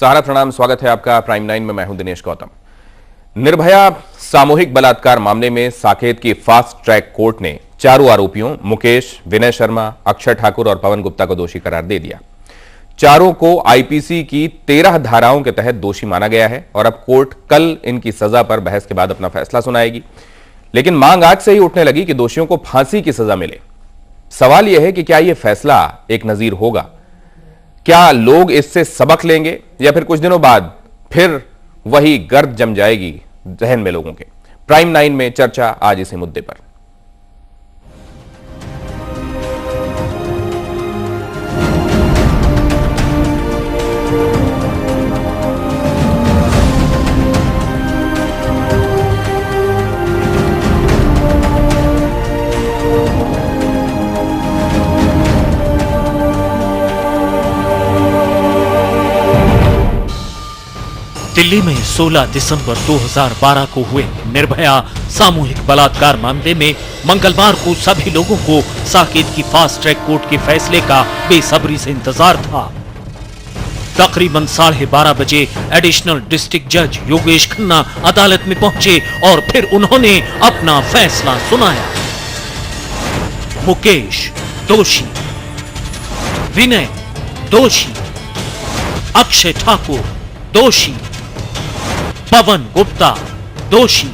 सारा प्रणाम, स्वागत है आपका प्राइम 9 में। मैं हूं दिनेश गौतम। निर्भया सामूहिक बलात्कार मामले में साकेत की फास्ट ट्रैक कोर्ट ने चारों आरोपियों मुकेश, विनय शर्मा, अक्षय ठाकुर और पवन गुप्ता को दोषी करार दे दिया। चारों को आईपीसी की 13 धाराओं के तहत दोषी माना गया है और अब कोर्ट कल इनकी सजा पर बहस के बाद अपना फैसला सुनाएगी। लेकिन मांग आज से ही उठने लगी कि दोषियों को फांसी की सजा मिले। सवाल यह है कि क्या यह फैसला एक नजीर होगा? क्या लोग इससे सबक लेंगे या फिर कुछ दिनों बाद फिर वही गर्द जम जाएगी जहन में लोगों के? प्राइम 9 में चर्चा आज इसी मुद्दे पर। दिल्ली में 16 दिसंबर 2012 को हुए निर्भया सामूहिक बलात्कार मामले में मंगलवार को सभी लोगों को साकेत की फास्ट ट्रैक कोर्ट के फैसले का बेसब्री से इंतजार था। तकरीबन 12:30 बजे एडिशनल डिस्ट्रिक्ट जज योगेश खन्ना अदालत में पहुंचे और फिर उन्होंने अपना फैसला सुनाया। मुकेश दोषी, विनय दोषी, अक्षय ठाकुर दोषी, पवन गुप्ता दोषी।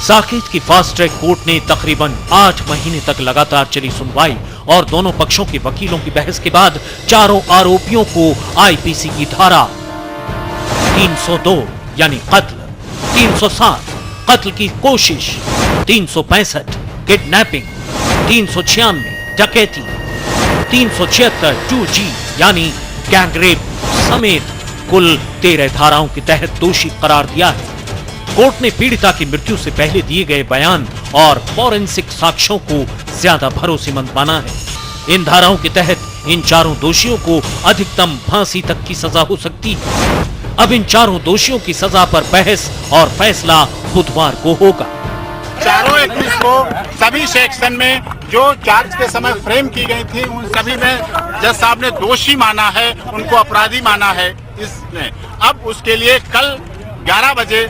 साकेत की फास्ट ट्रैक कोर्ट ने तकरीबन 8 महीने तक लगातार चली सुनवाई और दोनों पक्षों के वकीलों की बहस के बाद चारों आरोपियों को आईपीसी की धारा 302 यानी कत्ल, 307 कत्ल की कोशिश, 365 किडनैपिंग, 396 डकैती, 376 2G यानी गैंगरेप समेत कुल 13 धाराओं के तहत दोषी करार दिया है। कोर्ट ने पीड़िता की मृत्यु से पहले दिए गए बयान और फॉरेंसिक साक्ष्यों को ज्यादा भरोसेमंद माना है। इन धाराओं के तहत इन चारों दोषियों को अधिकतम फांसी तक की सजा हो सकती है। अब इन चारों दोषियों की सजा पर बहस और फैसला बुधवार को होगा। चारों एक्यूज को सभी सेक्शन में जो चार्ज के समय फ्रेम की गई थी उन सभी में जज साहब ने दोषी माना है, उनको अपराधी माना है। इसमें अब उसके लिए कल 11 बजे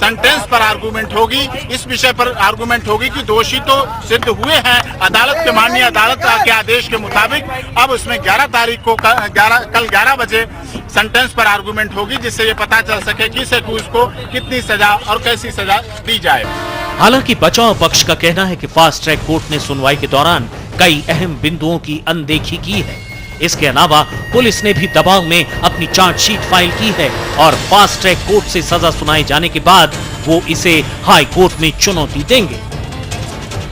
सेंटेंस पर आर्गुमेंट होगी। इस विषय पर आर्गुमेंट होगी कि दोषी तो सिद्ध हुए हैं अदालत के माननीय अदालत के आदेश के मुताबिक। अब उसमें 11 तारीख को कल 11 बजे सेंटेंस पर आर्गुमेंट होगी, जिससे ये पता चल सके कि इस एक्यूज को कितनी सजा और कैसी सजा दी जाए। हालांकि बचाव पक्ष का कहना है कि फास्ट ट्रैक कोर्ट ने सुनवाई के दौरान कई अहम बिंदुओं की अनदेखी की है। इसके अलावा पुलिस ने भी दबाव में अपनी चार्जशीट फाइल की है और फास्ट ट्रैक कोर्ट से सजा सुनाए जाने के बाद वो इसे हाई कोर्ट में चुनौती देंगे।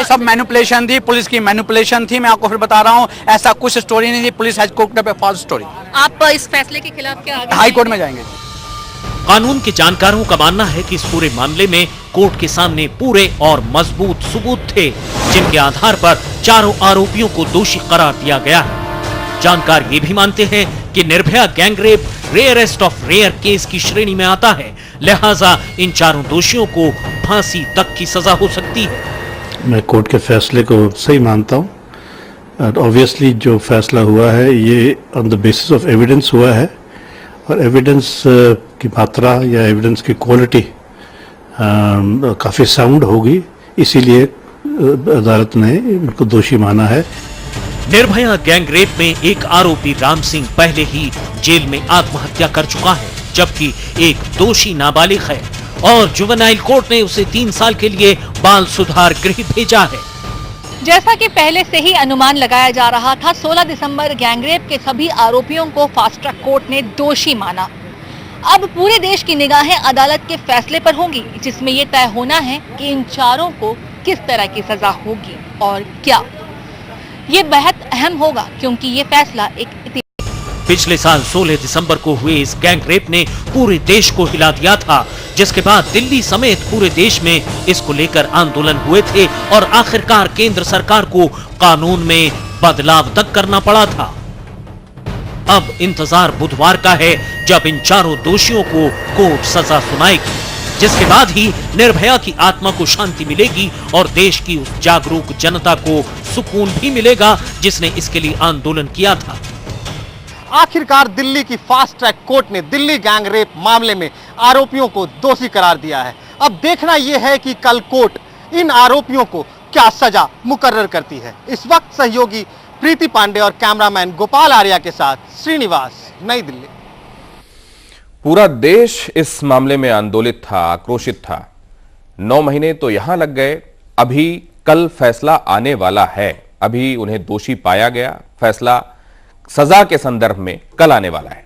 सब मैनिपुलेशन थी, पुलिस की मैनिपुलेशन थी। मैं आपको फिर बता रहा हूँ, ऐसा कुछ स्टोरी नहीं थी। पुलिस हैज कुक्ड पे फॉल्स स्टोरी। आप इस फैसले के खिलाफ क्या हाई कोर्ट में जाएंगे? कानून के जानकारों का मानना है कि इस पूरे मामले में कोर्ट के सामने पूरे और मजबूत सबूत थे, जिनके आधार पर चारों आरोपियों को दोषी करार दिया गया है। जानकार ये भी मानते हैं कि Nirbhaya gangrape rarest of rare case की श्रेणी में आता है, लिहाजा इन चारों दोषियों को फांसी तक की सजा हो सकती है। मैं कोर्ट के फैसले को सही मानता हूँ। ऑब्वियसली जो फैसला हुआ है ये on the basis of evidence हुआ है और एविडेंस की मात्रा या एविडेंस की क्वालिटी काफ़ी साउंड होगी, इसीलिए अदालत ने उनको दोषी माना है। निर्भया गैंगरेप में एक आरोपी राम सिंह पहले ही जेल में आत्महत्या कर चुका है, जबकि एक दोषी नाबालिग है और जुवेनाइल कोर्ट ने उसे 3 साल के लिए बाल सुधार गृह भेजा है। जैसा कि पहले से ही अनुमान लगाया जा रहा था, 16 दिसंबर गैंगरेप के सभी आरोपियों को फास्ट ट्रैक कोर्ट ने दोषी माना। अब पूरे देश की निगाहें अदालत के फैसले पर होंगी, जिसमें यह तय होना है कि इन चारों को किस तरह की सजा होगी और क्या। ये बेहद अहम होगा क्योंकि ये फैसला एक पिछले साल 16 दिसंबर को हुए इस गैंगरेप ने पूरे देश को हिला दिया था, जिसके बाद दिल्ली समेत पूरे देश में इसको लेकर आंदोलन हुए थे और आखिरकार केंद्र सरकार को कानून में बदलाव तक करना पड़ा था। अब इंतजार बुधवार का है, जब इन चारों दोषियों को कोर्ट सजा सुनाएगी, जिसके बाद ही निर्भया की आत्मा को शांति मिलेगी और देश की उस जागरूक जनता को सुकून भी मिलेगा जिसने इसके लिए आंदोलन किया था। आखिरकार दिल्ली की फास्ट ट्रैक कोर्ट ने दिल्ली गैंग रेप मामले में आरोपियों को दोषी करार दिया है। अब देखना यह है कि कल कोर्ट इन आरोपियों को क्या सजा मुकर्रर करती है। इस वक्त सहयोगी प्रीति पांडे और कैमरामैन गोपाल आर्या के साथ श्रीनिवास, नई दिल्ली। पूरा देश इस मामले में आंदोलित था, आक्रोशित था। 9 महीने तो यहां लग गए, अभी कल फैसला आने वाला है। अभी उन्हें दोषी पाया गया, फैसला सजा के संदर्भ में कल आने वाला है।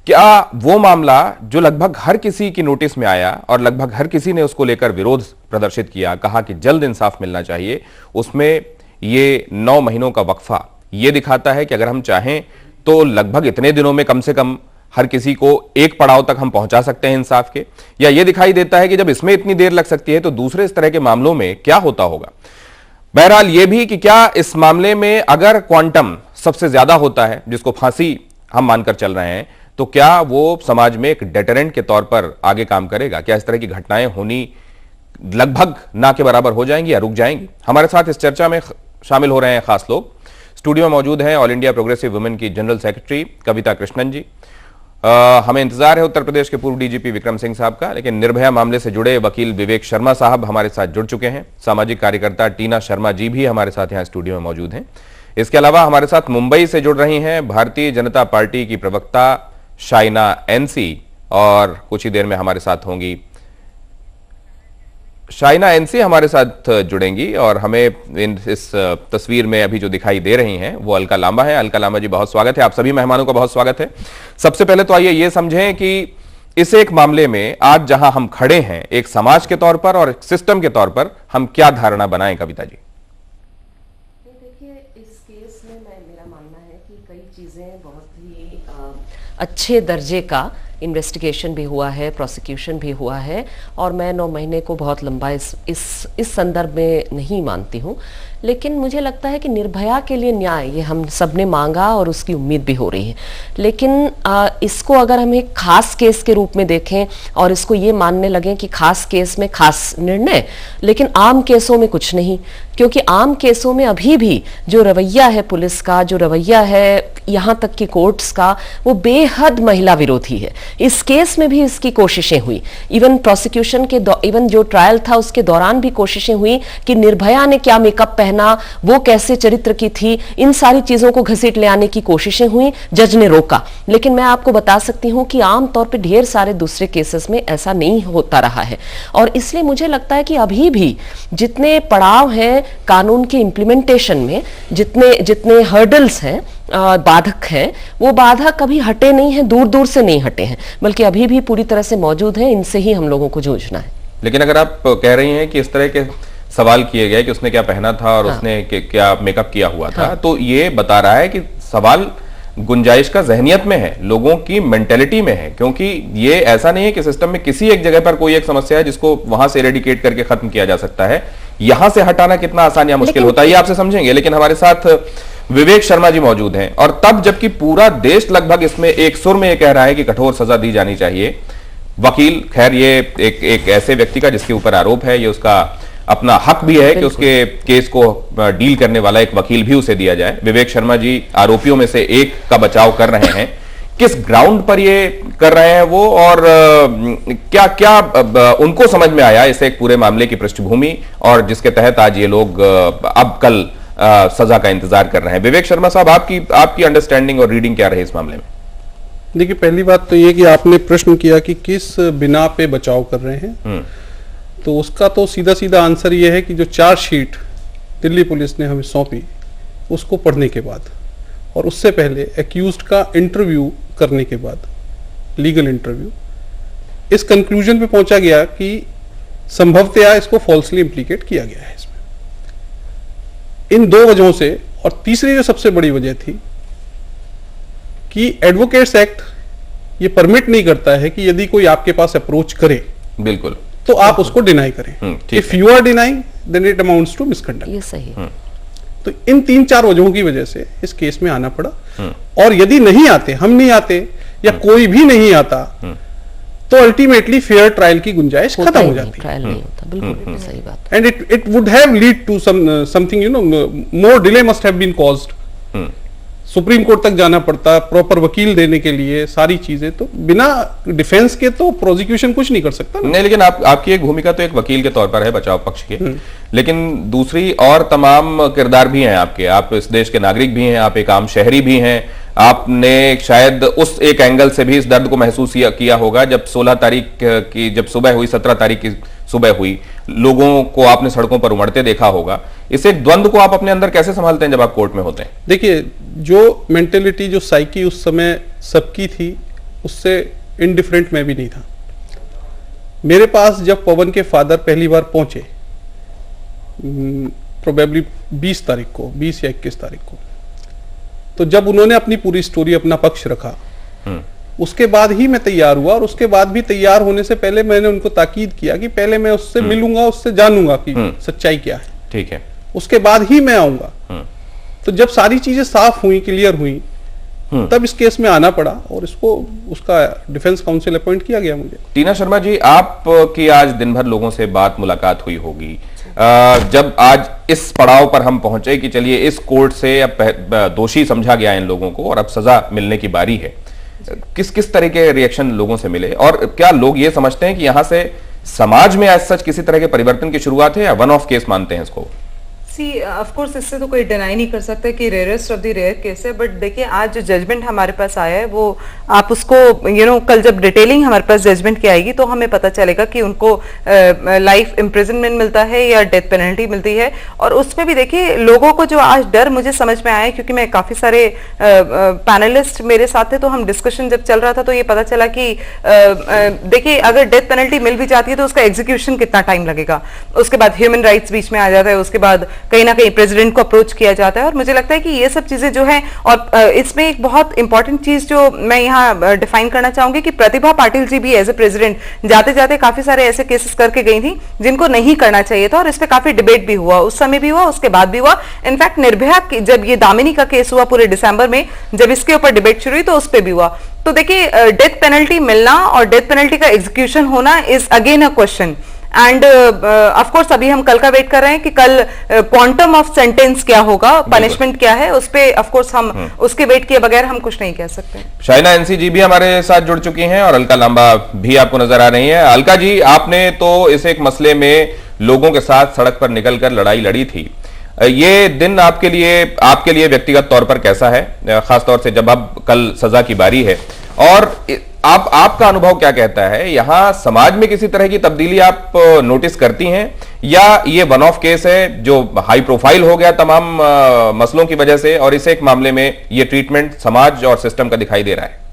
क्या वो मामला जो लगभग हर किसी की नोटिस में आया और लगभग हर किसी ने उसको लेकर विरोध प्रदर्शित किया, कहा कि जल्द इंसाफ मिलना चाहिए, उसमें ये 9 महीनों का वक्फा ये दिखाता है कि अगर हम चाहें तो लगभग इतने दिनों में कम से कम हर किसी को एक पड़ाव तक हम पहुंचा सकते हैं इंसाफ के, या ये दिखाई देता है कि जब इसमें इतनी देर लग सकती है तो दूसरे इस तरह के मामलों में क्या होता होगा। बहरहाल ये भी कि क्या इस मामले में अगर क्वांटम सबसे ज्यादा होता है, जिसको फांसी हम मानकर चल रहे हैं, तो क्या वो समाज में एक डेटरेंट के तौर पर आगे काम करेगा? क्या इस तरह की घटनाएं होनी लगभग ना के बराबर हो जाएंगी या रुक जाएंगी? हमारे साथ इस चर्चा में शामिल हो रहे हैं खास लोग। स्टूडियो में मौजूद हैं ऑल इंडिया प्रोग्रेसिव वुमेन की जनरल सेक्रेटरी कविता कृष्णन जी। हमें इंतजार है उत्तर प्रदेश के पूर्व डीजीपी विक्रम सिंह साहब का, लेकिन निर्भया मामले से जुड़े वकील विवेक शर्मा साहब हमारे साथ जुड़ चुके हैं। सामाजिक कार्यकर्ता टीना शर्मा जी भी हमारे साथ यहाँ स्टूडियो में मौजूद हैं। इसके अलावा हमारे साथ मुंबई से जुड़ रही हैं भारतीय जनता पार्टी की प्रवक्ता शाइना एनसी, और कुछ ही देर में हमारे साथ होंगी शाइना एनसी हमारे साथ जुड़ेंगी, और हमें इस तस्वीर में अभी जो दिखाई दे रही हैं वो अलका लांबा है। अलका लांबा जी, बहुत स्वागत है, आप सभी मेहमानों का बहुत स्वागत है। सबसे पहले तो आइए ये समझें कि इस एक मामले में आज जहां हम खड़े हैं एक समाज के तौर पर और एक सिस्टम के तौर पर, हम क्या धारणा बनाएं कविता जी? देखिए, इस केस में मेरा मानना है कि कई चीज़ें बहुत ही अच्छे दर्जे का इन्वेस्टिगेशन भी हुआ है, प्रोसिक्यूशन भी हुआ है, और मैं 9 महीने को बहुत लंबा इस संदर्भ में नहीं मानती हूँ। लेकिन मुझे लगता है कि निर्भया के लिए न्याय ये हम सब ने मांगा और उसकी उम्मीद भी हो रही है। लेकिन इसको अगर हम एक खास केस के रूप में देखें और इसको ये मानने लगें कि खास केस में खास निर्णय, लेकिन आम केसों में कुछ नहीं, क्योंकि आम केसों में अभी भी जो रवैया है पुलिस का, जो रवैया है यहाँ तक कि कोर्ट्स का, वो बेहद महिला विरोधी है। इस केस में भी इसकी कोशिशें हुई, इवन प्रोसिक्यूशन के इवन जो ट्रायल था उसके दौरान भी कोशिशें हुई कि निर्भया ने क्या मेकअप पहना, वो कैसे चरित्र की थी, इन सारी चीजों को घसीट ले आने की कोशिशें हुई, जज ने रोका। लेकिन मैं आपको बता सकती हूं कि आमतौर पे ढेर सारे दूसरे केसेस में ऐसा नहीं होता रहा है, और इसलिए मुझे लगता है कि अभी भी जितने पड़ाव हैं कानून के इम्प्लीमेंटेशन में, जितने हर्डल्स हैं, बाधक हैं, वो बाधक कभी हटे नहीं हैं, दूर दूर से नहीं हटे हैं, बल्कि अभी भी पूरी तरह से मौजूद हैं। इनसे ही हम लोगों को जूझना है। लेकिन अगर आप कह रही हैं कि इस तरह के सवाल किए गए कि उसने क्या पहना था और उसने क्या मेकअप किया हुआ था, तो ये बता रहा है कि सवाल गुंजाइश का जहनियत में है, लोगों की मेंटेलिटी में है, क्योंकि ये ऐसा नहीं है कि सिस्टम में किसी एक जगह पर कोई एक समस्या है जिसको वहां से रेडिकेट करके खत्म किया जा सकता है। यहां से हटाना कितना आसान या मुश्किल होता है ये आपसे समझेंगे। लेकिन हमारे साथ विवेक शर्मा जी मौजूद हैं, और तब जबकि पूरा देश लगभग इसमें एक सुर में ये कह रहा है कि कठोर सजा दी जानी चाहिए, वकील, खैर ये एक ऐसे व्यक्ति का जिसके ऊपर आरोप है, ये उसका अपना हक भी है कि उसके केस को डील करने वाला एक वकील भी उसे दिया जाए। विवेक शर्मा जी आरोपियों में से एक का बचाव कर रहे हैं, किस ग्राउंड पर ये कर रहे हैं वो, और क्या क्या उनको समझ में आया इस एक पूरे मामले की पृष्ठभूमि और जिसके तहत आज ये लोग अब कल सजा का इंतजार कर रहे हैं? विवेक शर्मा साहब, आपकी अंडरस्टैंडिंग और रीडिंग क्या रही इस मामले में? देखिए, पहली बात तो ये कि आपने प्रश्न किया कि किस बिना पे बचाव कर रहे हैं, तो उसका तो सीधा सीधा आंसर ये है कि जो चार्जशीट दिल्ली पुलिस ने हमें सौंपी उसको पढ़ने के बाद और उससे पहले एक्यूज्ड का इंटरव्यू करने के बाद, लीगल इंटरव्यू, इस कंक्लूजन पे पहुंचा गया कि संभवतया इसको फॉल्सली इंप्लीकेट किया गया है इसमें, इन 2 वजहों से। और तीसरी जो सबसे बड़ी वजह थी कि एडवोकेट्स एक्ट ये परमिट नहीं करता है कि यदि कोई आपके पास अप्रोच करे, बिल्कुल, तो आप उसको डिनाई करें। If you are denying then it amounts to misconduct. ये सही है। तो इन 3-4 वजहों की वजह से इस केस में आना पड़ा, और यदि नहीं आते, हम नहीं आते या कोई भी नहीं आता, तो अल्टीमेटली फेयर ट्रायल की गुंजाइश खत्म हो जाती है। ट्रायल नहीं होता, बिल्कुल सही बात। And it would have lead to something, you know, more delay must have been caused. Supreme Court तक जाना पड़ता है प्रॉपर वकील देने के लिए, सारी चीजें। तो बिना डिफेंस के तो प्रोसिक्यूशन कुछ नहीं कर सकता ना। नहीं, लेकिन आपकी एक भूमिका तो एक वकील के तौर पर है बचाव पक्ष के, लेकिन दूसरी और तमाम किरदार भी हैं आपके। आप इस देश के नागरिक भी हैं, आप एक आम शहरी भी हैं। आपने शायद उस एक एंगल से भी इस दर्द को महसूस किया होगा जब 16 तारीख की जब सुबह हुई, 17 तारीख की सुबह हुई, लोगों को आपने सड़कों पर उमड़ते देखा होगा। इस एक द्वंद को आप अपने अंदर कैसे संभालते हैं जब आप कोर्ट में होते हैं? देखिए, जो मेंटेलिटी, जो साइकी उस समय सबकी थी, उससे इनडिफरेंट मैं भी नहीं था। मेरे पास जब पवन के फादर पहली बार पहुंचे, प्रोबेबली 20 तारीख को, 20 या 21 तारीख को, तो जब उन्होंने अपनी पूरी स्टोरी, अपना पक्ष रखा, उसके बाद ही मैं तैयार हुआ। और उसके बाद भी तैयार होने से पहले मैंने उनको ताकीद किया कि पहले मैं उससे मिलूंगा, उससे जानूंगा कि सच्चाई क्या है, ठीक है, उसके बाद ही मैं आऊंगा। तो जब सारी चीजें साफ हुई, क्लियर हुई, तब इस केस में आना पड़ा और इसको उसका डिफेंस काउंसिल अपॉइंट किया गया मुझे। टीना शर्मा जी, आपकी आज दिन भर लोगों से मुलाकात हुई होगी। जब आज इस पड़ाव पर हम पहुंचे कि चलिए इस कोर्ट से अब दोषी समझा गया इन लोगों को और अब सजा मिलने की बारी है, किस किस तरह के रिएक्शन लोगों से मिले? और क्या लोग ये समझते हैं कि यहां से समाज में आज सच किसी तरह के परिवर्तन की शुरुआत है या वन ऑफ केस मानते हैं इसको? ऑफ कोर्स इससे तो कोई डिनाई नहीं कर सकता कि rarest of the rare case है। बट देखिए, आज जो जजमेंट हमारे पास आया है वो आप उसको कल जब डिटेलिंग हमारे पास जजमेंट की आएगी तो हमें पता चलेगा कि उनको लाइफ इम्प्रिजनमेंट मिलता है या डेथ पेनल्टी मिलती है। और उसमें भी देखिए, लोगों को जो आज डर मुझे समझ में आया है, क्योंकि मैं काफी सारे पैनलिस्ट मेरे साथ थे, तो हम डिस्कशन जब चल रहा था तो ये पता चला कि देखिए, अगर डेथ पेनल्टी मिल भी जाती है तो उसका एग्जीक्यूशन कितना टाइम लगेगा। उसके बाद ह्यूमन राइट्स बीच में आ जाता है, उसके बाद कहीं ना कहीं प्रेसिडेंट को अप्रोच किया जाता है। और मुझे लगता है कि ये सब चीजें जो हैं, और इसमें एक बहुत इंपॉर्टेंट चीज जो मैं यहाँ डिफाइन करना चाहूंगी कि प्रतिभा पाटिल जी भी एज ए प्रेसिडेंट जाते जाते काफी सारे ऐसे केसेस करके गई थी जिनको नहीं करना चाहिए था, और इस पे काफी डिबेट भी हुआ, उस समय भी हुआ, उसके बाद भी हुआ। इनफैक्ट निर्भया जब ये दामिनी का केस हुआ पूरे दिसंबर में, जब इसके ऊपर डिबेट शुरू हुई तो उस पर भी हुआ। तो देखिए, डेथ पेनल्टी मिलना और डेथ पेनल्टी का एग्जीक्यूशन होना is again a question. End of course अभी हम कल का वेट कर रहे हैं कि कल क्वांटम ऑफ सेंटेंस क्या होगा, पनिशमेंट क्या है, उस पे ऑफ कोर्स हम उसके वेट किए बगैर हम कुछ नहीं कह सकते। शाइना एनसी जी भी हमारे साथ जुड़ चुकी हैं और अलका लांबा भी आपको नजर आ रही हैं। अलका जी, आपने तो इस एक मसले में लोगों के साथ सड़क पर निकलकर लड़ाई लड़ी थी। ये दिन आपके लिए व्यक्तिगत तौर पर कैसा है, खासतौर से जब अब कल सजा की बारी है? और आपका अनुभव क्या कहता है? यहां समाज में किसी तरह की तब्दीली आप नोटिस करती हैं या ये वन ऑफ केस है जो हाई प्रोफाइल हो गया तमाम मसलों की वजह से, और इस एक मामले में ये ट्रीटमेंट समाज और सिस्टम का दिखाई दे रहा है?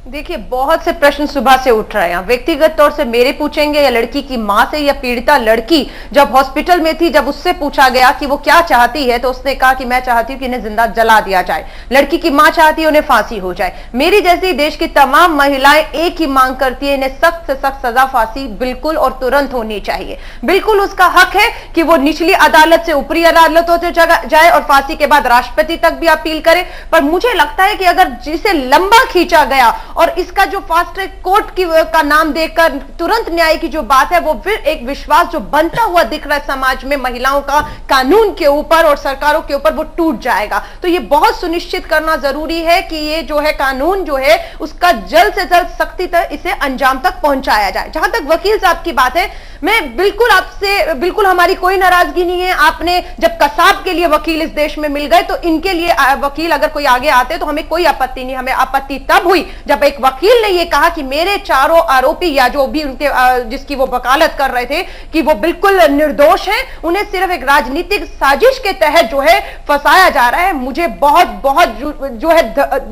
देखिए, बहुत से प्रश्न सुबह से उठ रहे हैं। व्यक्तिगत तौर से मेरे पूछेंगे या लड़की की मां से, या पीड़िता लड़की जब हॉस्पिटल में थी, जब उससे पूछा गया कि वो क्या चाहती है, तो उसने कहा कि मैं चाहती हूं कि इन्हें जिंदा जला दिया जाए। लड़की की मां चाहती है उन्हें फांसी हो जाए। मेरी जैसी देश की तमाम महिलाएं एक ही मांग करती है, इन्हें सख्त से सख्त सजा, फांसी बिल्कुल और तुरंत होनी चाहिए। बिल्कुल उसका हक है कि वो निचली अदालत से ऊपरी अदालत होते जाए और फांसी के बाद राष्ट्रपति तक भी अपील करे। पर मुझे लगता है कि अगर जिसे लंबा खींचा गया और इसका जो फास्ट ट्रैक कोर्ट का नाम देकर तुरंत न्याय की जो बात है, वो फिर एक विश्वास जो बनता हुआ दिख रहा है समाज में महिलाओं का कानून के ऊपर और सरकारों के ऊपर, वो टूट जाएगा। तो ये बहुत सुनिश्चित करना जरूरी है कि ये जो है कानून जो है उसका जल्द से जल्द सख्ती तक इसे अंजाम तक पहुंचाया जाए। जहां तक वकील साहब की बात है, मैं बिल्कुल आपसे, बिल्कुल हमारी कोई नाराजगी नहीं है। आपने जब कसाब के लिए वकील इस देश में मिल गए तो इनके लिए वकील अगर कोई आगे आते तो हमें कोई आपत्ति नहीं। हमें आपत्ति तब हुई जब एक वकील ने यह कहा कि मेरे चारों आरोपी या जो भी उनके जिसकी वो वकालत कर रहे थे कि वो बिल्कुल निर्दोष हैं, उन्हें सिर्फ एक राजनीतिक साजिश के तहत जो है फंसाया जा रहा है। मुझे बहुत बहुत जो है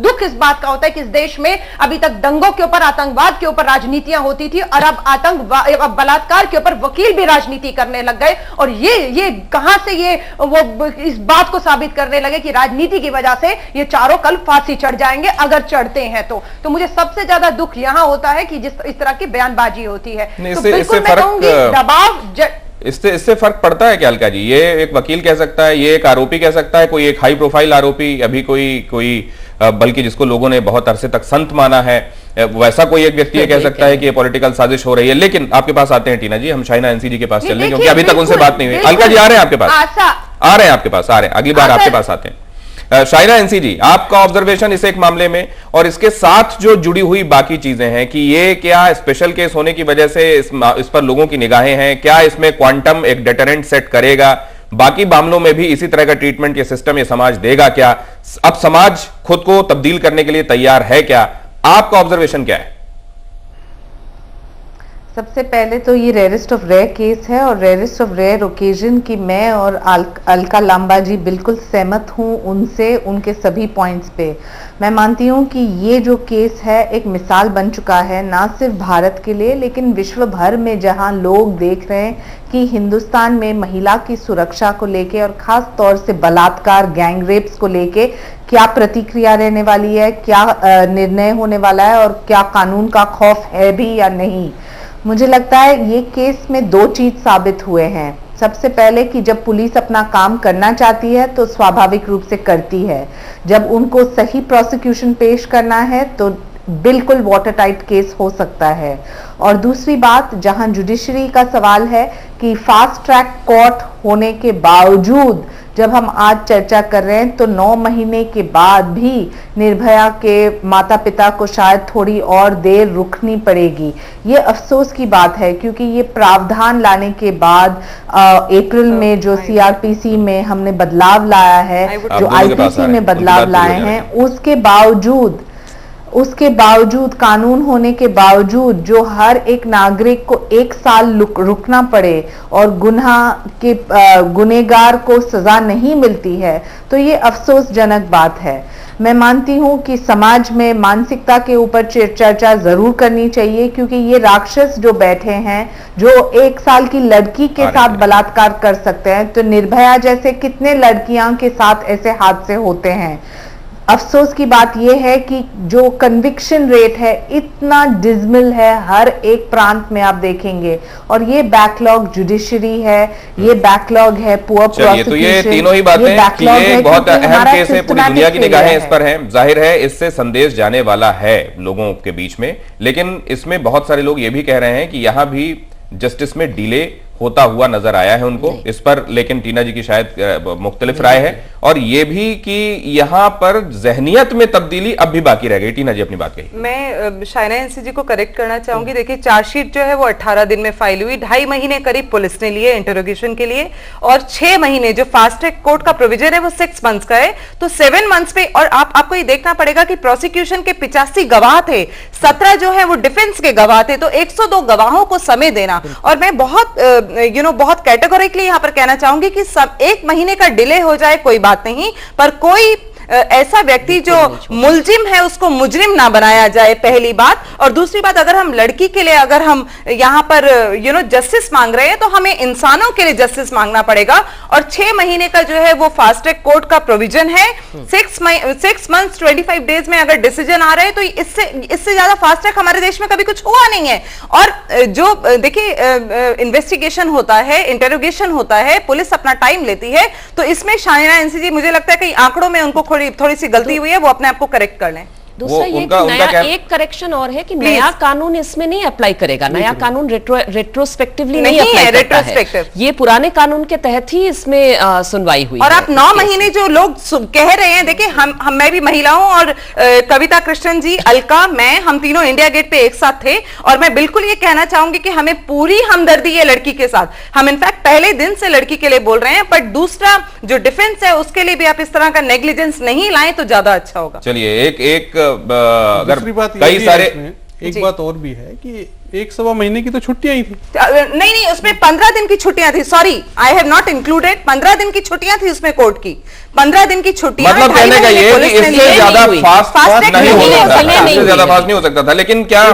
दुख इस बात का होता है कि इस देश में अभी तक दंगों के ऊपर, आतंकवाद के ऊपर राजनीतियां होती थी और अब बलात्कार के ऊपर वकील भी राजनीति करने लग गए। और ये कहां से ये वो इस बात को साबित करने लगे कि राजनीति की वजह से ये चारों कल फांसी चढ़ जाएंगे अगर चढ़ते हैं तो मुझे सबसे ज्यादा दुख यहां होता है कि जिस इस तरह की बयानबाजी होती है। तो बिल्कुल मैं कहूंगी दबाव इससे फर्क पड़ता है क्या अलका जी? ये एक वकील कह सकता है, ये एक आरोपी कह सकता है, कोई एक हाई प्रोफाइल आरोपी, अभी कोई बल्कि जिसको लोगों ने बहुत अरसे तक संत माना है, वैसा कोई एक व्यक्ति कह सकता है कि ये पॉलिटिकल साजिश हो रही है। लेकिन आपके पास आते हैं टीना जी, हम शाइना एनसी जी के पास चल रहे हैं क्योंकि अभी तक उनसे बात नहीं हुई। अलका जी आ रहे हैं आपके पास, आ रहे हैं आपके पास, आ रहे हैं, अगली बार आपके पास आते हैं। शायरा एनसी जी, आपका ऑब्जर्वेशन इस एक मामले में और इसके साथ जो जुड़ी हुई बाकी चीजें हैं कि ये क्या स्पेशल केस होने की वजह से इस पर लोगों की निगाहें हैं, क्या इसमें क्वांटम एक डेटरेंट सेट करेगा, बाकी मामलों में भी इसी तरह का ट्रीटमेंट ये सिस्टम ये समाज देगा क्या, अब समाज खुद को तब्दील करने के लिए तैयार है क्या, आपका ऑब्जर्वेशन क्या है? सबसे पहले तो ये रेयरेस्ट ऑफ रेयर केस है और रेयरेस्ट ऑफ रेयर ओकेजन की मैं और अलका लांबा जी बिल्कुल सहमत हूँ उनसे, उनके सभी पॉइंट्स पे। मैं मानती हूँ कि ये जो केस है एक मिसाल बन चुका है ना सिर्फ भारत के लिए लेकिन विश्व भर में, जहाँ लोग देख रहे हैं कि हिंदुस्तान में महिला की सुरक्षा को लेके और खास तौर से बलात्कार, गैंग रेप्स को लेके क्या प्रतिक्रिया रहने वाली है, क्या निर्णय होने वाला है और क्या कानून का खौफ है भी या नहीं। मुझे लगता है ये केस में दो चीज साबित हुए हैं। सबसे पहले कि जब पुलिस अपना काम करना चाहती है तो स्वाभाविक रूप से करती है, जब उनको सही प्रोसिक्यूशन पेश करना है तो बिल्कुल वाटर टाइट केस हो सकता है। और दूसरी बात, जहां जुडिशरी का सवाल है कि फास्ट ट्रैक कोर्ट होने के बावजूद जब हम आज चर्चा कर रहे हैं तो 9 महीने के बाद भी निर्भया के माता पिता को शायद थोड़ी और देर रुकनी पड़ेगी। ये अफसोस की बात है क्योंकि ये प्रावधान लाने के बाद अप्रैल में जो सीआरपीसी में हमने बदलाव लाया है, जो आईपीसी में बदलाव लाए हैं, उसके बावजूद कानून होने के बावजूद जो हर एक नागरिक को 1 साल रुकना पड़े और गुनहगार को सजा नहीं मिलती है तो ये अफसोसजनक बात है। मैं मानती हूं कि समाज में मानसिकता के ऊपर चर्चा जरूर करनी चाहिए क्योंकि ये राक्षस जो बैठे हैं, जो 1 साल की लड़की के साथ बलात्कार कर सकते हैं, तो निर्भया जैसे कितने लड़कियां के साथ ऐसे हादसे होते हैं। अफसोस की बात यह है कि जो कन्विक्शन रेट है इतना डिजमल है, हर एक प्रांत में आप देखेंगे, और ये बैकलॉग जुडिशरी है, ये बैकलॉग है पुअर प्रोसिक्यूशन। तो ये तीनों ही बातें कि ये बहुत अहम केस है, पूरी दुनिया की निगाहें इस पर हैं, जाहिर है इससे संदेश जाने वाला है लोगों के बीच में, लेकिन इसमें बहुत सारे लोग ये भी कह रहे हैं कि यहां भी जस्टिस में डिले होता हुआ नजर आया है उनको इस पर, लेकिन टीना जी की शायद मुख्तलिफ राय है, और ये भी कि यहां पर जहनियत में तब्दीली अब भी बाकी रह गई। टीना जी अपनी बात कही। मैं शायना एनसी जी को करेक्ट करना चाहूंगी। देखिए, चार्जशीट जो है वो 18 दिन में फाइल हुई, 2.5 महीने करीब पुलिस ने लिए इंटरोगेशन के लिए, और 6 महीने जो फास्ट ट्रैक कोर्ट का प्रोविजन है वो 6 मंथ्स का है, तो 7 मंथ्स पे। और आपको ये देखना पड़ेगा कि प्रोसिक्यूशन के 85 गवाह थे, 17 जो है वो डिफेंस के गवाह थे, तो 102 गवाहों को समय देना। और मैं बहुत कैटेगोरिकली यहां पर कहना चाहूंगी कि सब 1 महीने का डिले हो जाए कोई बात नहीं, पर कोई ऐसा व्यक्ति जो मुलजिम है उसको मुजरिम ना बनाया जाए, पहली बात। और दूसरी बात, अगर हम लड़की के लिए अगर हम यहां पर जस्टिस मांग रहे हैं तो हमें इंसानों के लिए जस्टिस मांगना पड़ेगा। और 6 महीने का जो है वो फास्ट ट्रैक कोर्ट का प्रोविजन है। 6 मंथ्स 25 डेज में अगर डिसीजन आ रहे हैं तो इससे ज्यादा फास्ट ट्रैक हमारे देश में कभी कुछ हुआ नहीं है। और जो देखिए इन्वेस्टिगेशन होता है, इंटरोगेशन होता है, पुलिस अपना टाइम लेती है, तो इसमें शायना एनसी जी मुझे लगता है कि आंकड़ों में उनको थोड़ी सी गलती हुई है, वो अपने आप को करेक्ट कर लें। दूसरा ये कि नया एक करेक्शन और है कि नया कानून इसमें नहीं अप्लाई करेगा, नया कानून रेट्रोस्पेक्टिवली नहीं अप्लाई करता है, ये पुराने कानून के तहत ही इसमें सुनवाई हुई। और आप 9 महीने जो लोग कह रहे हैं, देखिए मैं भी महिला हूं और कविता कृष्णन जी, अलका, मैं, हम तीनों इंडिया गेट पे एक साथ थे, और मैं बिल्कुल ये कहना चाहूंगी कि हमें पूरी हमदर्दी है लड़की के साथ। हम इनफैक्ट पहले दिन से लड़की के लिए बोल रहे हैं, बट दूसरा जो डिफेंस है उसके लिए भी आप इस तरह का नेग्लिजेंस नहीं लाएं तो ज्यादा अच्छा होगा। चलिए एक अगर कई सारे एक बात और भी है कि 1-1.25 महीने की तो छुट्टियां ही थी। नहीं, उसमें 15 दिन की छुट्टियां थी, sorry I have not included, 15 दिन की छुट्टियां थी उसमें कोर्ट की, 15 दिन की छुट्टियां। मतलब कहने का ये कि इससे ज्यादा फास्ट नहीं हो सकता, इससे ज्यादा फास्ट नहीं हो सकता था, लेकिन क्या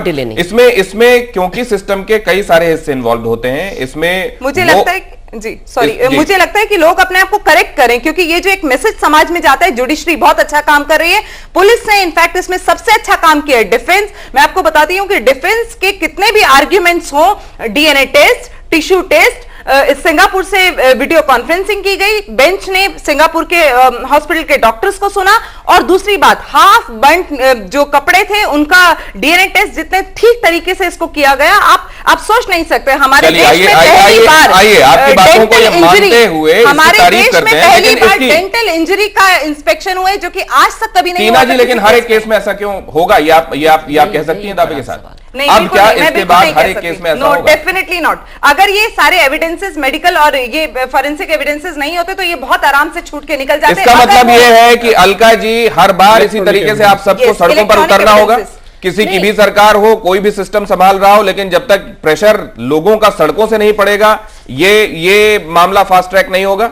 इसमें क्योंकि सिस्टम के कई सारे हिस्से इन्वॉल्व होते हैं, इसमें मुझे लगता है मुझे लगता है कि लोग अपने आप को करेक्ट करें, क्योंकि ये जो एक मैसेज समाज में जाता है, जुडिशरी बहुत अच्छा काम कर रही है, पुलिस ने इनफैक्ट इसमें सबसे अच्छा काम किया है। डिफेंस, मैं आपको बताती हूं कि डिफेंस के कितने भी आर्ग्यूमेंट्स हो, DNA test, tissue test, Singapore से वीडियो कॉन्फ्रेंसिंग की गई, बेंच ने सिंगापुर के हॉस्पिटल के डॉक्टर्स को सुना, और दूसरी बात हाफ बर्न जो कपड़े थे उनका डीएनए टेस्ट जितने ठीक तरीके से इसको किया गया, आप सोच नहीं सकते। हमारे देश में पहली बार हमारे देश में पहली बार डेंटल इंजरी का इंस्पेक्शन हुआ है, जो कि आज तक कभी नहीं हुआ। लेकिन हर एक केस में ऐसा क्यों होगा, ये आप कह सकती हैं दावे के साथ? नहीं, अब क्या इसके बाद हर एक केस में ऐसा होगा? Definitely not. अगर ये सारे एविडेंसेस मेडिकल और ये फॉरेंसिक एविडेंसेस नहीं होते तो ये बहुत आराम से छूट के निकल जाते। इसका मतलब ये है कि अलका जी हर बार इसी तरीके से आप सबको सड़कों पर उतरना होगा, किसी की भी सरकार हो, कोई भी सिस्टम संभाल रहा हो, लेकिन जब तक प्रेशर लोगों का सड़कों से नहीं पड़ेगा ये मामला फास्ट ट्रैक नहीं होगा।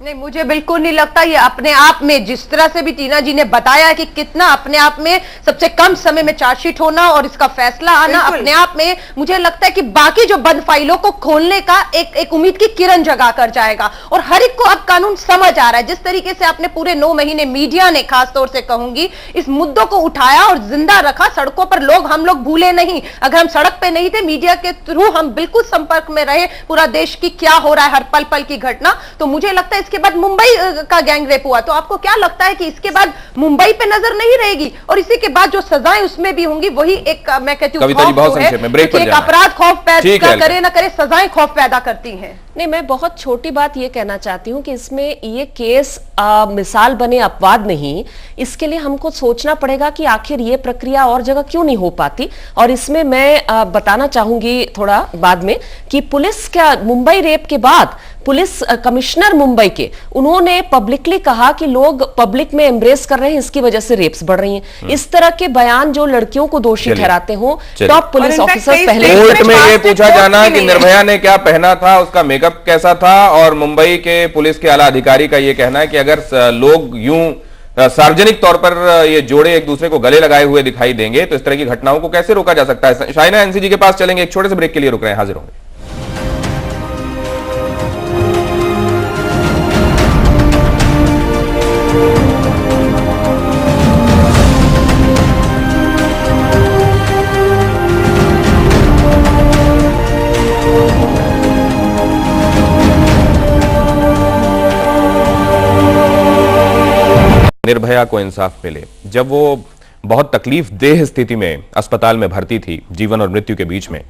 नहीं, मुझे बिल्कुल नहीं लगता। ये अपने आप में, जिस तरह से भी टीना जी ने बताया है कि कितना अपने आप में सबसे कम समय में चार्जशीट होना और इसका फैसला आना अपने आप में, मुझे लगता है कि बाकी जो बंद फाइलों को खोलने का एक उम्मीद की किरण जगा कर जाएगा। और हर एक को अब कानून समझ आ रहा है। जिस तरीके से आपने पूरे 9 महीने मीडिया ने, खासतौर से कहूंगी, इस मुद्दों को उठाया और जिंदा रखा सड़कों पर, हम लोग भूले नहीं। अगर हम सड़क पे नहीं थे, मीडिया के थ्रू हम बिल्कुल संपर्क में रहे पूरा देश की क्या हो रहा है, हर पल पल की घटना। तो मुझे लगता है इसके बाद मुंबई का गैंगरेप हुआ, तो आपको क्या लगता है कि इसके बाद मुंबई पे नजर नहीं रहेगी? और इसी के बाद जो सजाएं उसमें भी होंगी, वही एक, मैं कहती हूँ, अपराध खौफ पैदा करे ना करे, सजाएं खौफ पैदा करती हैं। नहीं, मैं बहुत छोटी बात ये कहना चाहती हूँ कि इसमें ये केस मिसाल बने अपवाद नहीं, इसके लिए हमको सोचना पड़ेगा कि आखिर ये प्रक्रिया और जगह क्यों नहीं हो पाती। और इसमें मैं बताना चाहूंगी थोड़ा बाद में कि पुलिस क्या, मुंबई रेप के बाद पुलिस कमिश्नर मुंबई के, उन्होंने पब्लिकली कहा कि लोग पब्लिक में एम्ब्रेस कर रहे हैं, इसकी वजह से रेप्स बढ़ रही हैं। इस तरह के बयान जो लड़कियों को दोषी ठहराते हो, टॉप पुलिस ऑफिसर्स पहले कोर्ट में ये पूछा जाना कि निर्भया ने क्या पहना था, उसका मेकअप कैसा था, और मुंबई के पुलिस के आला अधिकारी का ये कहना है कि अगर लोग यूं सार्वजनिक तौर पर ये जोड़े एक दूसरे को गले लगाए हुए दिखाई देंगे तो इस तरह की घटनाओं को कैसे रोका जा सकता है। शाइना एनसीजी के पास चलेंगे, एक छोटे से ब्रेक के लिए रुक रहे हैं, हाजिर होंगे। निर्भया को इंसाफ मिले। जब वो बहुत तकलीफ देह स्थिति में अस्पताल में भर्ती थी, जीवन और मृत्यु के बीच में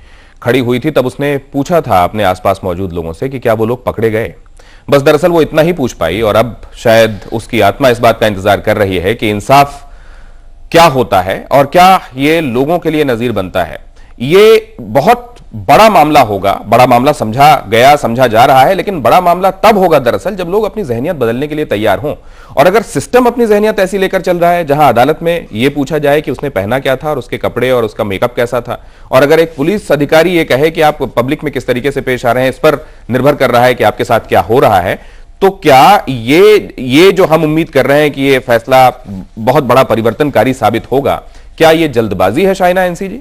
खड़ी हुई थी, तब उसने पूछा था अपने आसपास मौजूद लोगों से कि क्या वो लोग पकड़े गए। बस दरअसल वो इतना ही पूछ पाई, और अब शायद उसकी आत्मा इस बात का इंतजार कर रही है कि इंसाफ क्या होता है और क्या ये लोगों के लिए नजीर बनता है। ये बहुत बड़ा मामला होगा, बड़ा मामला समझा जा रहा है, लेकिन बड़ा मामला तब होगा दरअसल जब लोग अपनी जहनियत बदलने के लिए तैयार हों। और अगर सिस्टम अपनी जहनियत ऐसी लेकर चल रहा है जहां अदालत में यह पूछा जाए कि उसने पहना क्या था और उसके कपड़े और उसका मेकअप कैसा था, और अगर एक पुलिस अधिकारी ये कहे कि आप पब्लिक में किस तरीके से पेश आ रहे हैं, इस पर निर्भर कर रहा है कि आपके साथ क्या हो रहा है, तो क्या ये जो हम उम्मीद कर रहे हैं कि ये फैसला बहुत बड़ा परिवर्तनकारी साबित होगा, क्या ये जल्दबाजी है शाइना एनसीजी?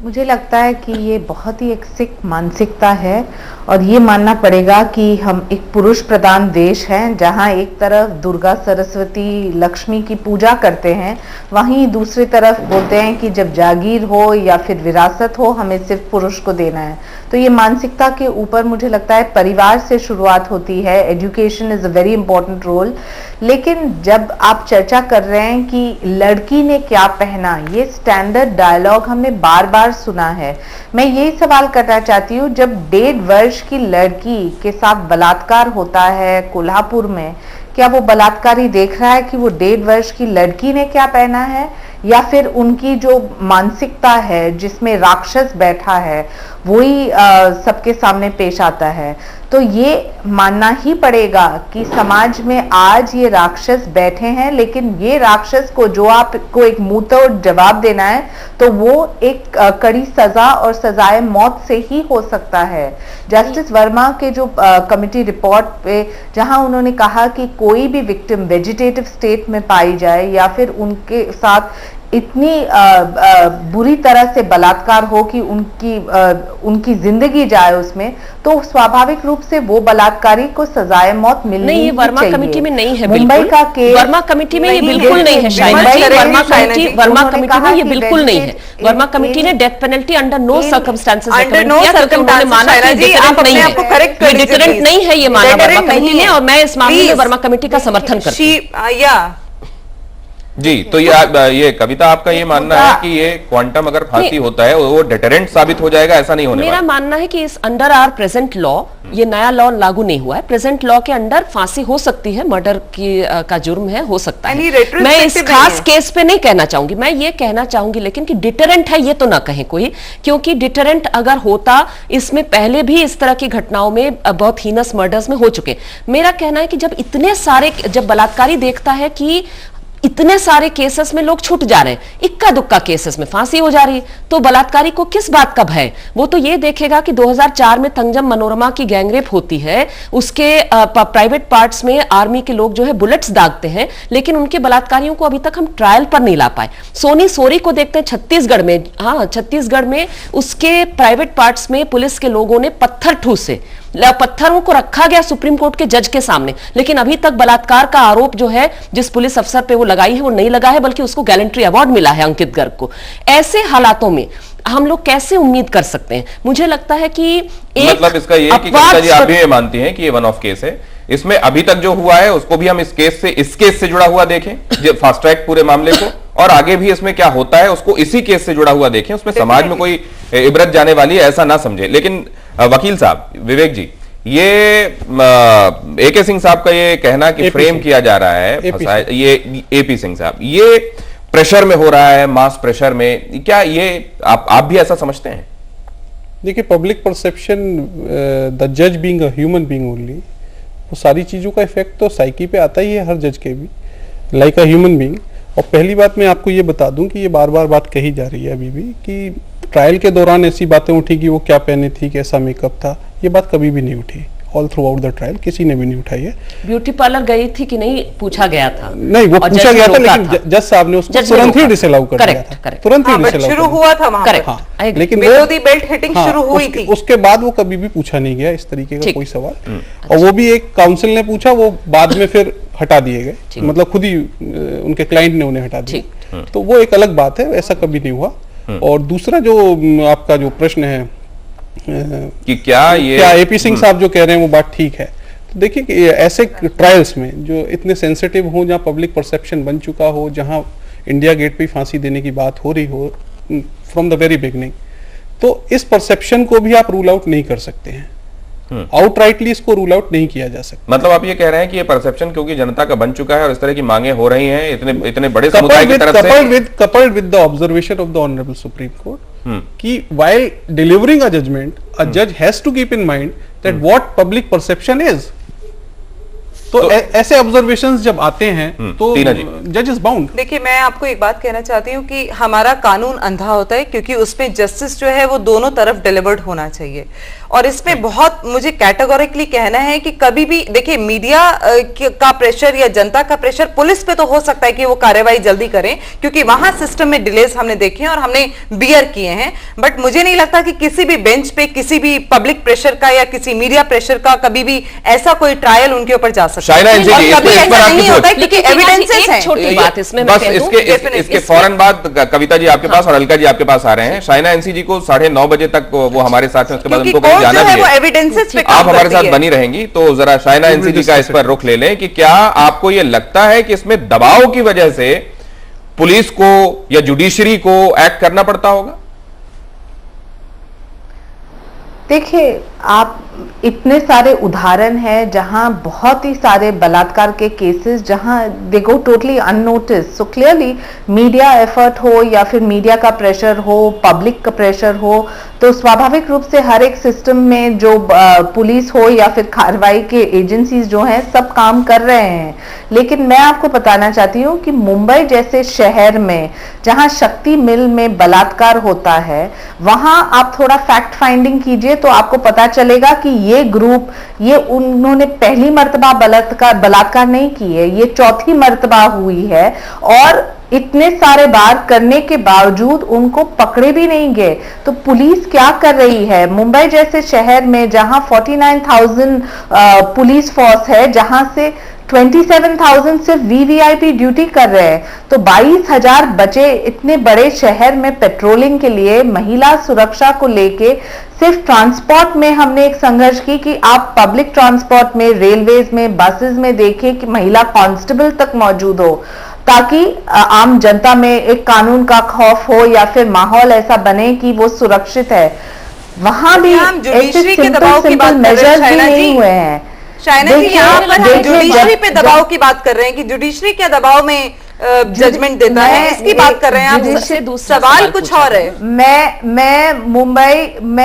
मुझे लगता है कि ये बहुत ही एक सिख मानसिकता है, और ये मानना पड़ेगा कि हम एक पुरुष प्रधान देश हैं, जहां एक तरफ दुर्गा, सरस्वती, लक्ष्मी की पूजा करते हैं, वहीं दूसरी तरफ बोलते हैं कि जब जागीर हो या फिर विरासत हो, हमें सिर्फ पुरुष को देना है। तो ये मानसिकता के ऊपर मुझे लगता है परिवार से शुरुआत होती है। Education is a very important role. लेकिन जब आप चर्चा कर रहे हैं कि लड़की ने क्या पहना, ये स्टैंडर्ड डायलॉग हमने बार बार सुना है। मैं यही सवाल करना चाहती हूँ, जब 1.5 वर्ष की लड़की के साथ बलात्कार होता है कोल्हापुर में, क्या वो बलात्कारी देख रहा है कि वो 1.5 वर्ष की लड़की ने क्या पहना है, या फिर उनकी जो मानसिकता है जिसमें राक्षस बैठा है वही सबके सामने पेश आता है? तो ये मानना ही पड़ेगा कि समाज में आज ये राक्षस बैठे हैं, लेकिन ये राक्षस को जो आपको एक मुंहतोड़ जवाब देना है तो वो एक कड़ी सजा और सजाए मौत से ही हो सकता है। जस्टिस वर्मा के जो कमिटी रिपोर्ट पे जहां उन्होंने कहा कि कोई भी विक्टिम वेजिटेटिव स्टेट में पाई जाए या फिर उनके साथ इतनी बुरी तरह से बलात्कार हो कि उनकी जिंदगी जाए उसमें, तो स्वाभाविक रूप से वो बलात्कारी को सजाए मौत मिलनी नहीं, ये वर्मा चाहिए। कमेटी में नहीं है। मुंबई का केस वर्मा कमेटी में ये बिल्कुल नहीं है शायद। वर्मा कमेटी में ये बिल्कुल नहीं है। वर्मा कमेटी ने death penalty under no circumstances recommend किया, क्योंकि उन्होंने माना कि डिटरेंट नहीं है। डिटरेंट नहीं है ये माना वर्मा कमेटी ने, और मैं इस मामले में वर्मा कमेटी का समर्थन करती हूँ। जी, तो ये कविता, आपका ये मानना है कि ये क्वांटम अगर फांसी होता है वो डेटरेंट साबित हो जाएगा, ऐसा नहीं होने मेरा वाला। मानना है कि इस अंडर आवर प्रेजेंट लॉ, ये नया लॉ लागू नहीं हुआ है, प्रेजेंट लॉ के अंडर फांसी हो सकती है, मर्डर की का जुर्म है, हो सकता है। मैं इस खास केस पे नहीं कहना चाहूंगी, मैं ये कहना चाहूंगी लेकिन कि डिटरेंट है ये तो ना कहे कोई, क्योंकि डिटरेंट अगर होता, इसमें पहले भी इस तरह की घटनाओं में बहुत हीनस मर्डर्स में हो चुके। मेरा कहना है कि जब इतने सारे, जब बलात्कारी देखता है कि इतने सारे केसेस में लोग छूट जा रहे हैं, इक्का दुक्का केसेस में फांसी हो जा रही है, तो बलात्कारी को किस बात का भय? वो तो ये देखेगा कि 2004 में तंजम मनोरमा की गैंगरेप होती है, उसके प्राइवेट पार्ट्स में आर्मी के लोग जो है बुलेट्स दागते हैं, लेकिन उनके बलात्कारियों को अभी तक हम ट्रायल पर नहीं ला पाए। सोनी सोरी को देखते हैं छत्तीसगढ़ में, छत्तीसगढ़ में उसके प्राइवेट पार्ट्स में पुलिस के लोगों ने पत्थर ठूसे, पत्थरों को रखा गया सुप्रीम कोर्ट के जज के सामने, लेकिन अभी तक बलात्कार का आरोप जो है जिस पुलिस अफसर पे वो लगाई है वो नहीं लगा है, बल्कि उसको गैलेंट्री अवार्ड मिला है अंकित गर्ग को। ऐसे हालातों में हम लोग कैसे उम्मीद कर सकते हैं? मुझे लगता है कि मतलब इसका ये कि कविता जी, आप भी ये मानती हैं कि ये वन ऑफ केस है, इसमें अभी तक जो हुआ है उसको भी हम इस केस से जुड़ा हुआ देखें, फास्ट ट्रैक पूरे मामले को, और आगे भी इसमें क्या होता है उसको इसी केस से जुड़ा हुआ देखें, उसमें समाज में कोई इबरत जाने वाली है ऐसा ना समझे। लेकिन वकील साहब, विवेक जी, ये एके सिंह साहब का ये कहना कि फ्रेम किया जा रहा है, ये एपी सिंह साहब, ये प्रेशर में हो रहा है, मास प्रेशर में, क्या ये आप भी ऐसा समझते हैं? देखिए, पब्लिक परसेप्शन, द जज being a human being only, वो सारी चीजों का इफेक्ट तो साइकी पे आता ही है हर जज के भी, लाइक अ ह्यूमन बीइंग। और पहली बात मैं आपको ये बता दूं कि ये बार बार बात कही जा रही है अभी भी कि ट्रायल के दौरान ऐसी बातें उठी कि वो क्या पहने थी, कैसा मेकअप था, ये बात कभी भी नहीं उठी। All through out the trial किसी ने भी नहीं उठाई है। ब्यूटी पार्लर गई थी कि नहीं पूछा गया था? नहीं, वो पूछा गया था, लेकिन जज साहब ने उसको तुरंत ही डिसअलाउ कर दिया था, तुरंत ही डिसअलाउ शुरू हुआ था वहां पर, लेकिन बेल्ट हिटिंग शुरू हुई थी, उसके बाद वो कभी भी पूछा नहीं गया इस तरीके का कोई सवाल, और वो भी एक काउंसिल ने पूछा, वो बाद में फिर हटा दिए गए, मतलब खुद ही उनके क्लाइंट ने उन्हें हटा दिया, तो वो एक अलग बात है, ऐसा कभी नहीं हुआ। और दूसरा जो आपका जो प्रश्न है कि क्या एपी सिंह साहब जो कह रहे हैं वो बात ठीक है, तो देखिए कि ऐसे ट्रायल्स में जो इतने सेंसिटिव हो, जहां पब्लिक परसेप्शन बन चुका हो, जहां इंडिया गेट पे फांसी देने की बात हो रही हो फ्रॉम द वेरी बिगनिंग, तो इस परसेप्शन को भी आप रूल आउट नहीं कर सकते हैं, आउटराइटली इसको रूल आउट नहीं किया जा सकता। मतलब आप ये कह रहे हैं कि ये परसेप्शन क्योंकि जनता का बन चुका है और इस तरह की मांगे हो रही हैं इतने बड़े समुदाय की तरफ से, coupled with the observation of the honorable Supreme Court, कि while delivering a judgment, a judge has to keep in mind that what public perception is. तो ऐसे ऑब्जर्वेशंस जब आते हैं तो जज इज बाउंड। देखिए, मैं आपको एक बात कहना चाहती हूँ कि हमारा कानून अंधा होता है, क्योंकि उसमें जस्टिस जो है वो दोनों तरफ डिलीवर्ड होना चाहिए, और इसमें बहुत मुझे कैटेगोरिकली कहना है कि कभी भी देखिए, मीडिया का प्रेशर या जनता का प्रेशर पुलिस पे तो हो सकता है कि वो कार्रवाई जल्दी करें, क्योंकि वहां सिस्टम में डिलेज हमने देखे हैं और हमने बियर किए हैं, बट मुझे नहीं लगता कि किसी भी बेंच पे किसी भी पब्लिक प्रेशर का या किसी मीडिया प्रेशर का कभी भी ऐसा कोई ट्रायल उनके ऊपर जा सकता है। कभी ऐसा नहीं होता है, क्योंकि एविडेंसेस हैं। छोटी बात इसमें बस इसके फौरन बाद कविता जी आपके पास और अलका जी आपके पास आ रहे हैं। शाइना एनसी जी को 9:30 बजे तक वो हमारे साथ हैं, उसके बाद उनको कहीं जाना भी है, आप हमारे साथ बनी रहेंगी, तो जरा शाइना एनसी जी का इस पर रुख ले लें कि क्या आपको ये लगता है कि इसमें दबाव की वजह से पुलिस को या जुडिशरी को एक्ट करना पड़ता होगा? देखिए, आप इतने सारे उदाहरण हैं जहां बहुत ही सारे बलात्कार के केसेस जहां they go totally unnoticed. So clearly media effort हो या फिर मीडिया का प्रेशर हो, पब्लिक का प्रेशर हो, तो स्वाभाविक रूप से हर एक सिस्टम में जो पुलिस हो या फिर कार्रवाई के एजेंसीज जो हैं सब काम कर रहे हैं। लेकिन मैं आपको बताना चाहती हूँ कि मुंबई जैसे शहर में जहां शक्ति मिल में बलात्कार होता है, वहां आप थोड़ा फैक्ट फाइंडिंग कीजिए तो आपको पता चलेगा कि ये ग्रुप, ये उन्होंने पहली मर्तबा बलात्कार नहीं की है, ये चौथी मर्तबा हुई है, और इतने सारे बार करने के बावजूद उनको पकड़े भी नहीं गए। तो पुलिस क्या कर रही है? मुंबई जैसे शहर में जहां 49,000 पुलिस फोर्स है, जहां से 27,000 सिर्फ वीवीआईपी ड्यूटी कर रहे हैं, तो 22,000 बचे इतने बड़े शहर में पेट्रोलिंग के लिए, महिला सुरक्षा को लेके सिर्फ ट्रांसपोर्ट में हमने एक संघर्ष की कि आप पब्लिक ट्रांसपोर्ट में, रेलवेज में, बसेस में देखिए कि महिला कांस्टेबल तक मौजूद हो, ताकि आम जनता में एक कानून का खौफ हो या फिर माहौल ऐसा बने कि वो सुरक्षित है। वहां भी ऐसे सिंपल मेजर्स भी नहीं हुए हैं। शायना जी, यहाँ पर हम जुडिशरी पे दबाव की बात कर रहे हैं कि जुडिशरी क्या दबाव में जजमेंट देता है, इसकी बात कर रहे हैं आप। सवाल कुछ और है। मैं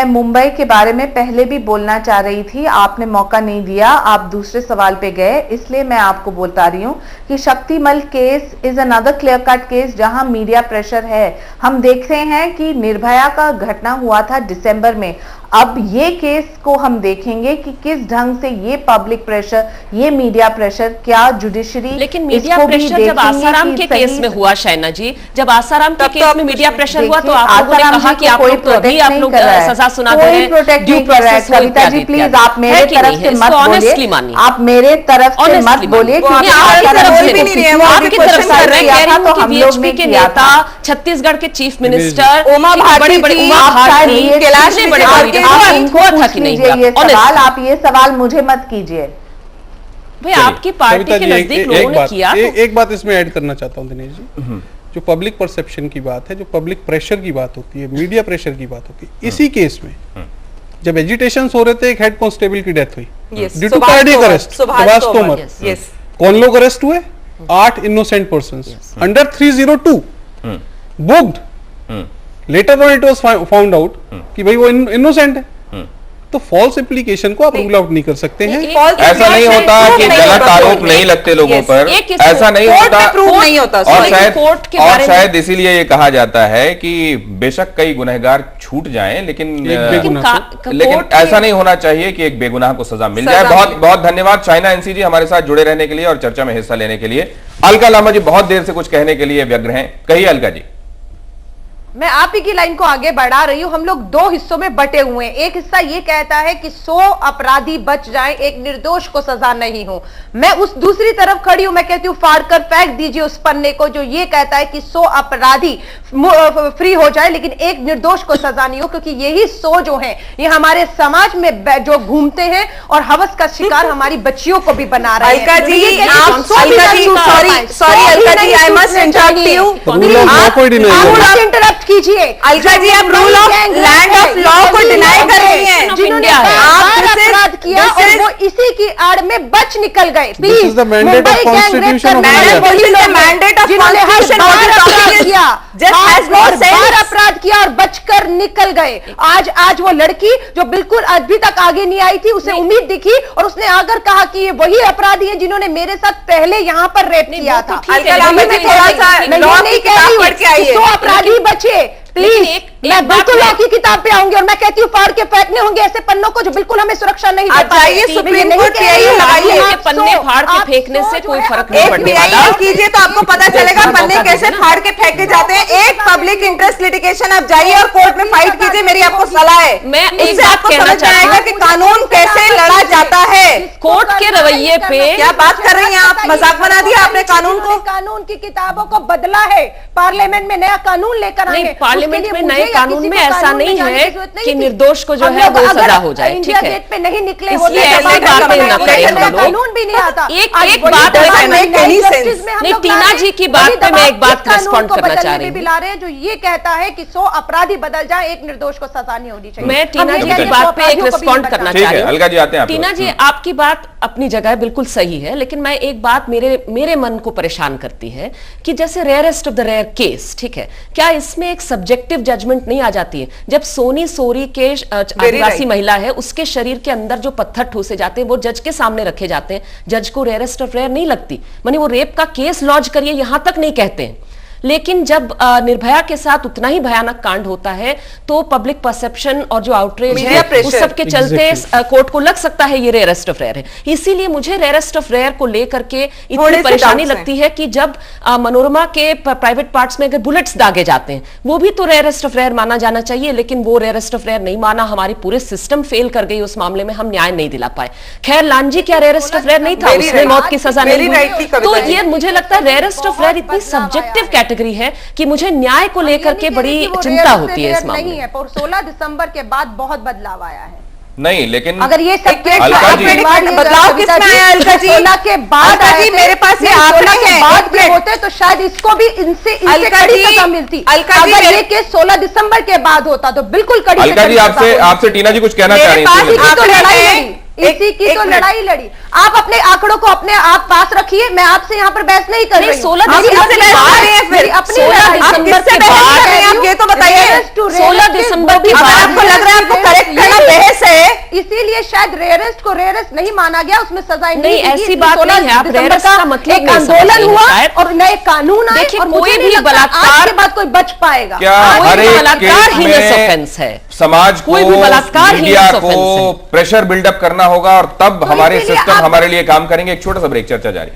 मुंबई के बारे में पहले भी बोलना चाह रही थी, आपने मौका नहीं दिया, आप दूसरे सवाल पे गए, इसलिए मैं आपको बोलता रही हूँ कि शक्तिमल case is another clear cut case जहां मीडिया प्रेशर है। हम देख रहे हैं कि निर्भया का घटना हुआ था दिसंबर में, अब ये केस को हम देखेंगे कि किस ढंग से ये पब्लिक प्रेशर, ये मीडिया प्रेशर, क्या जुडिशरी, लेकिन मीडिया प्रेशर जब आसाराम के केस में हुआ, शैना जी, जब आसाराम के केस में मीडिया प्रेशर हुआ तो आप लोगों ने कहा कि आप लोग तो अभी आप लोग सजा सुना दे रहे हैं, due process. Kavita ji please आप मेरे तरफ से मत बोलिए, आप मेरे तरफ से मत बोलिए, आपकी तरफ से कर रहे हैं तो हम लोग के नेता, छत्तीसगढ़ के चीफ मिनिस्टर, उमा भारती, कैलाश बड़े आप ये सवाल मुझे मत कीजिए भाई। आपकी पार्टी के नजदीक लोगों ने किया। एक बात इसमें ऐड करना चाहता हूं दिनेश जी, जो पब्लिक परसेप्शन की बात है, जो पब्लिक प्रेशर की बात होती है, मीडिया प्रेशर की बात होती है, इसी केस में जब एजिटेशन हो रहे थे, एक हेड कांस्टेबल की डेथ हुई due to cardiac arrest, Subhash Tomar. कौन लोग अरेस्ट हुए? 8 innocent persons under 302 booked. Later on it was found out कि भाई वो इनोसेंट है, तो फॉल्स इम्प्लीकेशन को आप रूल आउट नहीं कर सकते हैं। ऐसा नहीं होता कि गलत आरोप नहीं लगते लोगों पर, ऐसा नहीं होता। और शायद इसीलिए ये कहा जाता है कि बेशक कई गुनहगार छूट जाएं, लेकिन ऐसा नहीं होना चाहिए कि एक बेगुनाह को सजा मिल जाए। बहुत बहुत धन्यवाद शाइना एनसी जी हमारे साथ जुड़े रहने के लिए और चर्चा में हिस्सा लेने के लिए। अलका लांबा जी बहुत देर से कुछ कहने के लिए व्यग्र हैं, कहिए अलका जी। मैं आप ही की लाइन को आगे बढ़ा रही हूं। हम लोग दो हिस्सों में बटे हुए हैं। एक हिस्सा ये कहता है कि 100 अपराधी बच जाएं, एक निर्दोष को सजा नहीं हो। मैं उस दूसरी तरफ खड़ी हूं, मैं कहती हूं फाड़ कर फेंक दीजिए उस पन्ने को जो ये कहता है कि 100 अपराधी फ्री हो जाए लेकिन एक निर्दोष को सजा नहीं हो, क्योंकि यही 100 जो है ये हमारे समाज में जो घूमते हैं और हवस का शिकार हमारी बच्चियों को भी बना रहे हैं। Alka ji, sorry Alka ji, I must interrupt you. आप इंटरप्ट कीजिए। अलका जी, आप rule of land of law को डिनाई कर रही हैं, जिन्होंने अपराध किया और वो इसी की आड़ में बच निकल गए। प्लीज, मुंबई गैंगरेप अपराध किया और बचकर निकल गए। आज वो लड़की जो बिल्कुल अभी तक आगे नहीं आई थी, उसे उम्मीद दिखी और उसने आकर कहा कि ये वही अपराधी है जिन्होंने मेरे साथ पहले यहाँ पर रेप किया था। अपराधी बचे। प्लीज, मैं बिल्कुल लॉ की किताब पे आऊंगी और मैं कहती हूँ फाड़ के फेंकने होंगे ऐसे पन्नों को जो बिल्कुल हमें सुरक्षा नहीं देता है। सुप्रीम कोर्ट के पन्ने फाड़ के फेंकने से कोई फर्क नहीं पड़ने वाला। कीजिए तो आपको पता चलेगा पन्ने कैसे फाड़ के फेंके जाते हैं। एक पब्लिक इंटरेस्ट लिटिगेशन आप जाइए और कोर्ट में फाइट कीजिए, मेरी आपको सलाह है। मैं इससे आपको समझ आएगा कि कानून कैसे लड़ा जाता है। कोर्ट के रवैये पे क्या बात कर रही हैं आप? मजाक बना दिया आपने कानून को। कानून की किताबों को बदला है, पार्लियामेंट में नया कानून लेकर आए। पार्लियामेंट में नए कानून में ऐसा नहीं है कि निर्दोष को जो है वो सजा हो जाए, ठीक है? गेट पे नहीं निकले इसलिए ऐसी बातें न करें हम लोग। कानून भी नहीं आता। एक बात नहीं, टीना जी की बात पे मैं एक बात रिस्पॉन्ड करना चाह रही हूँ। ला रहे हैं जो ये कहता है कि 100 अपराधी बदल जाए, एक निर्दोष को सजा नहीं होनी चाहिए। मैं टीना जी की बात पे एक रिस्पॉन्ड करना चाह रही हूँ। टीना जी, आपकी बात अपनी जगह बिल्कुल सही है, लेकिन मैं एक बात मेरे मन को परेशान करती है कि जैसे rarest of the rare case, ठीक है, क्या इसमें एक सब्जेक्टिव जजमेंट नहीं आ जाती है? जब सोनी सोरी के आदिवासी महिला है, उसके शरीर के अंदर जो पत्थर ठूसे जाते हैं वो जज के सामने रखे जाते हैं, जज को रेयरेस्ट ऑफ रेयर नहीं लगती? माने वो रेप का केस लॉन्च करिए यहां तक नहीं कहते हैं। लेकिन जब निर्भया के साथ उतना ही भयानक कांड होता है तो पब्लिक परसेप्शन और जो आउटरीच है उस सब के चलते कोर्ट को लग सकता है ये रेयरेस्ट ऑफ रेयर है। इसीलिए मुझे रेयरेस्ट ऑफ रेयर को लेकर के इतनी परेशानी लगती है कि जब मनोरमा के प्राइवेट पार्ट्स में अगर बुलेट्स दागे जाते हैं वो भी तो रेयरेस्ट ऑफ रेयर माना जाना चाहिए, लेकिन वो रेयरेस्ट ऑफ रेयर नहीं माना। हमारी पूरे सिस्टम फेल कर गई उस मामले में, हम न्याय नहीं दिला पाए। खैर लांजी क्या रेयरेस्ट ऑफ रेयर नहीं था, उसमें मौत की सजा नहीं हुई। तो ये मुझे लगता है रेयरेस्ट ऑफ रेयर इतनी सब्जेक्टिव कैटेगरी है कि मुझे न्याय को लेकर के बड़ी चिंता होती है इस मामले में। और 16 दिसंबर के बाद बहुत बदलाव आया है। नहीं, लेकिन अगर ये बदलाव किसमें आया अलका जी? 16 के बाद मेरे पास ये आंकड़े हैं, बाद में होते तो शायद इसको भी इनसे कड़ी सजा मिलती। अगर ये केस 16 दिसंबर के बाद होता तो बिल्कुल कड़ी। अलका जी आपसे टीना जी कुछ कहना चाह रही है? इसी की तो लड़ाई लड़ी। आप अपने आंकड़ों को अपने आप पास रखिए, मैं आपसे यहाँ पर बहस नहीं कर रही। 16 दिसंबर के बाद ये तो बताइए, 16 दिसंबर के बाद आपको लग रहा है आपको करेक्ट करना बहस है, इसीलिए शायद रेयरेस्ट को रेयरेस्ट नहीं माना गया, उसमें सजाएं नहीं। ऐसी बात नहीं है, आप रेयरेस्ट का मतलब एक आंदोलन हुआ और नए कानून आए और कोई भी बलात्कार के बाद कोई बच पाएगा। क्या हर एक बलात्कार हीनस ऑफेंस है? समाज को, मीडिया को प्रेशर बिल्डअप करना होगा और तब हमारे सिस्टम हमारे लिए काम करेंगे। एक छोटा सा ब्रेक, चर्चा जारी।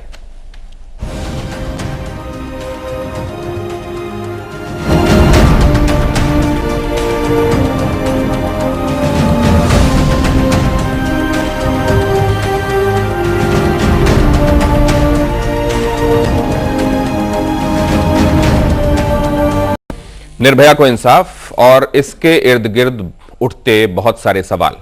निर्भया को इंसाफ और इसके इर्द गिर्द उठते बहुत सारे सवाल।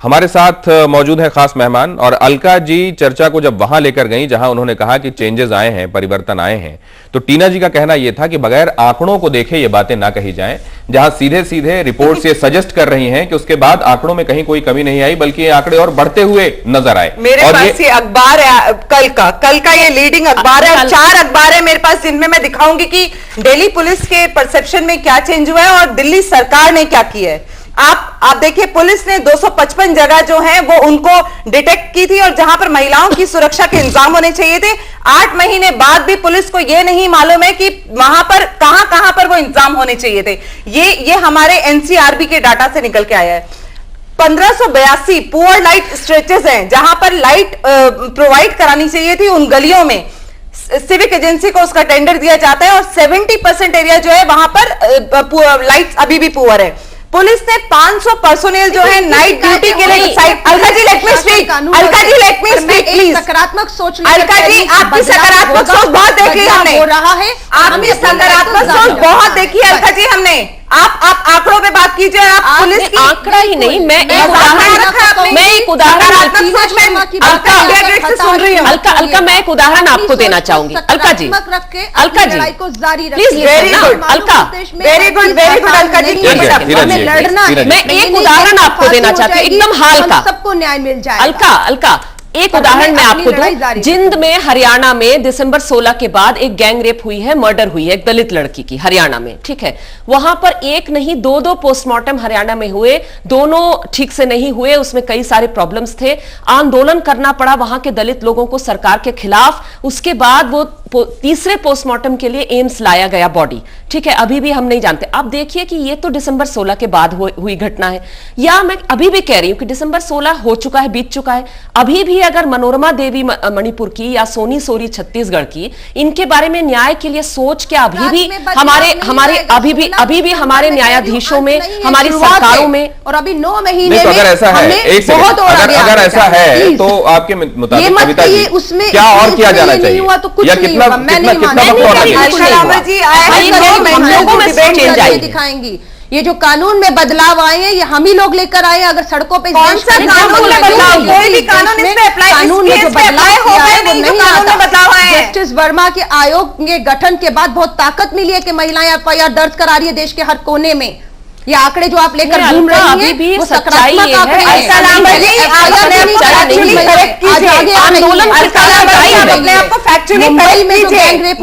हमारे साथ मौजूद है खास मेहमान, और अलका जी चर्चा को जब वहां लेकर गई जहां उन्होंने कहा कि चेंजेस आए हैं, परिवर्तन आए हैं, तो टीना जी का कहना यह था कि बगैर आंकड़ों को देखे ये बातें ना कही जाएं। जहां सीधे सीधे रिपोर्ट्स ये सजेस्ट कर रही हैं कि उसके बाद आंकड़ों में कहीं कोई कमी नहीं आई, बल्कि ये आंकड़े और बढ़ते हुए नजर आए। मेरे पास ये अखबार है कल का ये लीडिंग अखबार है, और 4 अखबार है मेरे पास जिनमें मैं दिखाऊंगी कि दिल्ली पुलिस के परसेप्शन में क्या चेंज हुआ है और दिल्ली सरकार ने क्या किया है। आप देखिए, पुलिस ने 255 जगह जो है वो उनको डिटेक्ट की थी, और जहां पर महिलाओं की सुरक्षा के इंतजाम होने चाहिए थे, 8 महीने बाद भी पुलिस को यह नहीं मालूम है कि वहां पर कहां पर वो इंतजाम होने चाहिए थे। ये हमारे एनसीआरबी के डाटा से निकल के आया है। 1582 पुअर लाइट स्ट्रेचेस हैं जहां पर लाइट प्रोवाइड करानी चाहिए थी उन गलियों में, सिविक एजेंसी को उसका टेंडर दिया जाता है, और 70% एरिया जो है वहां पर लाइट्स अभी भी पुअर है। पुलिस ने 500 पर्सोनेल जो है नाइट ड्यूटी के लिए। Alka ji let me speak, Alka ji let me speak please. सकारात्मक सोच, अलका जी आपकी सकारात्मक सोच बहुत देखी हमने, हो रहा है आपकी सकारात्मक सोच बहुत देखी अलका जी हमने। आप आंकड़ों पे बात कीजिए, आप पुलिस की आंकड़ा ही नहीं, मैं एक उदाहरण अलका मैं एक उदाहरण आपको देना चाहूंगी। Alka ji please, Alka very good Alka ji, मैं एक उदाहरण आपको देना चाहती हूँ, एकदम हाल का, सबको न्याय मिल जाए। अलका एक उदाहरण मैं आपको दूं। जिंद में, हरियाणा में दिसंबर 16 के बाद एक गैंग रेप हुई है, मर्डर हुई है एक दलित लड़की की, हरियाणा में, ठीक है। वहां पर एक नहीं 2 पोस्टमार्टम हरियाणा में हुए, दोनों ठीक से नहीं हुए, उसमें कई सारे प्रॉब्लम्स थे, आंदोलन करना पड़ा वहां के दलित लोगों को सरकार के खिलाफ। उसके बाद वो तीसरे पोस्टमार्टम के लिए एम्स लाया गया बॉडी, ठीक है। अभी भी हम नहीं जानते। आप देखिए कि ये तो दिसंबर 16 के बाद हुई घटना है, या मैं अभी भी कह रही हूं कि दिसंबर 16 हो चुका है, बीत चुका है। अभी भी अगर मनोरमा देवी मणिपुर की या सोनी सोरी छत्तीसगढ़ की, इनके बारे में न्याय के लिए सोच क्या अभी भी अभी भी हमारे न्यायाधीशों में, हमारी सरकारों में, और अभी 9 महीने में अगर ऐसा है, अगर ऐसा है तो आपके मुताबिक कविता जी उसमें क्या और किया जाना चाहिए, या कितना दिखाएंगी। ये जो कानून में बदलाव आए हैं, ये हम ही लोग लेकर आए हैं। अगर सड़कों पे कौन सा कानून में बदलाव, कोई भी कानून इसमें अप्लाई, कानून में जो बदलाव हो गए नहीं, जो कानून में बदलाव आए हैं। जस्टिस वर्मा के आयोग के गठन के बाद बहुत ताकत मिली है कि महिलाएं एफआईआर दर्ज करा रही है देश के हर कोने में। ये आंकड़े जो आप लेकर घूम रही हैं वो सकारात्मक आंकड़े हैं। मुंबई में जो गैंग रेप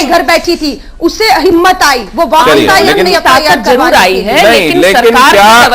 घर बैठी थी, उससे हिम्मत आई, वो वापस आई, हमने ताकत जरूर आई है, लेकिन क्या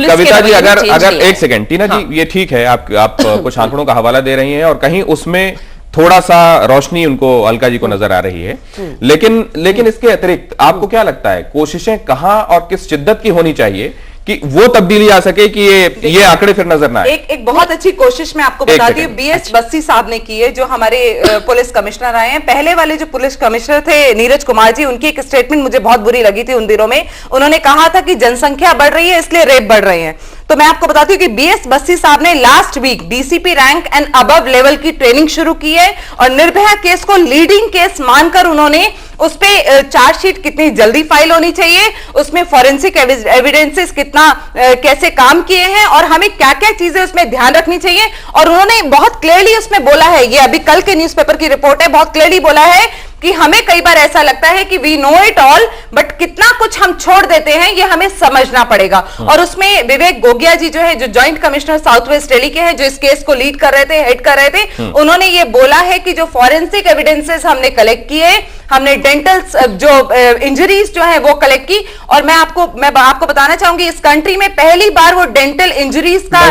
कविता जी अगर एक सेकंड, टीना जी ये ठीक है, आप कुछ आंकड़ों का हवाला दे रही हैं और कहीं उसमें थोड़ा सा रोशनी उनको अलका जी को नजर आ रही है, लेकिन इसके अतिरिक्त आपको क्या लगता है कोशिशें कहां और किस शिद्दत की होनी चाहिए कि वो तब्दीली आ सके कि ये आंकड़े फिर नजर ना आए? एक बहुत अच्छी कोशिश मैं आपको बताती हूँ बीएस बस्सी साहब ने की है, जो हमारे पुलिस कमिश्नर आए हैं। पहले वाले जो पुलिस कमिश्नर थे नीरज कुमार जी, उनकी एक स्टेटमेंट मुझे बहुत बुरी लगी थी उन दिनों में। उन्होंने कहा था कि जनसंख्या बढ़ रही है इसलिए रेप बढ़ रहे हैं। तो मैं आपको बताती हूँ कि बीएस बस्सी साहब ने last week DCP rank and above level की ट्रेनिंग शुरू की है और निर्भया केस को लीडिंग केस मानकर उन्होंने उस पे चार्जशीट कितनी जल्दी फाइल होनी चाहिए, उसमें फॉरेंसिक एविडेंसेस कितना कैसे काम किए हैं और हमें क्या क्या चीजें उसमें ध्यान रखनी चाहिए। और उन्होंने बहुत क्लियरली उसमें बोला है, ये अभी कल के न्यूज़पेपर की रिपोर्ट है, बहुत क्लियरली बोला है कि हमें कई बार ऐसा लगता है कि we know it all, but कितना कुछ हम छोड़ देते हैं ये हमें समझना पड़ेगा। और उसमें विवेक गोगिया जी जो है, जो joint commissioner south west Delhi के हैं, जो इस केस को लीड कर रहे थे, हेड कर रहे थे, उन्होंने ये बोला है कि जो फॉरेंसिक एविडेंसेस हमने कलेक्ट किए, हमने डेंटल जो इंजरीज जो है वो कलेक्ट की। और मैं आपको बताना चाहूंगी इस कंट्री में पहली बार वो डेंटल इंजरीज का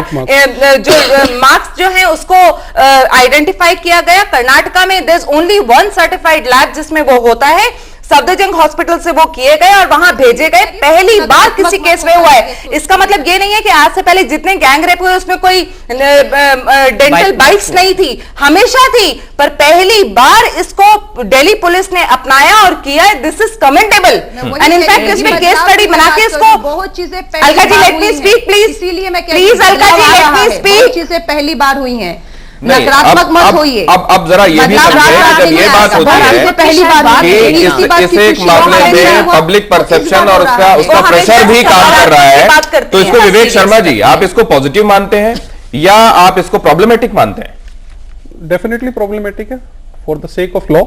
जो मार्क्स जो है उसको आइडेंटिफाई किया गया। कर्नाटका में there is only one certified lab जिसमें वो होता है, सफदरजंग हॉस्पिटल से वो किए गए और वहां भेजे गए, पहली बार किसी केस में हुआ है। इसका मतलब ये नहीं है कि आज से पहले जितने गैंग रेप हुए उसमें कोई डेंटल बाइट्स नहीं थी, हमेशा थी, पर पहली बार इसको दिल्ली पुलिस ने अपनाया और किया। This is commendable and in fact इसमें केस स्टडी बना के इसको बहुत चीजें Alka ji let me speak please, इसीलिए मैं please Alka ji let me speak, चीजें पहली बार हुई हैं, नकारात्मक मत होइए। अब जरा ये भी समझें कि जब ये बात होती है पहली बार कि इस एक मामले में पब्लिक परसेप्शन और उसका प्रेशर भी काम कर रहा है, तो इसको विवेक शर्मा जी आप इसको पॉजिटिव मानते हैं या आप इसको प्रॉब्लमेटिक मानते हैं? डेफिनेटली प्रॉब्लमेटिक है for the sake of law.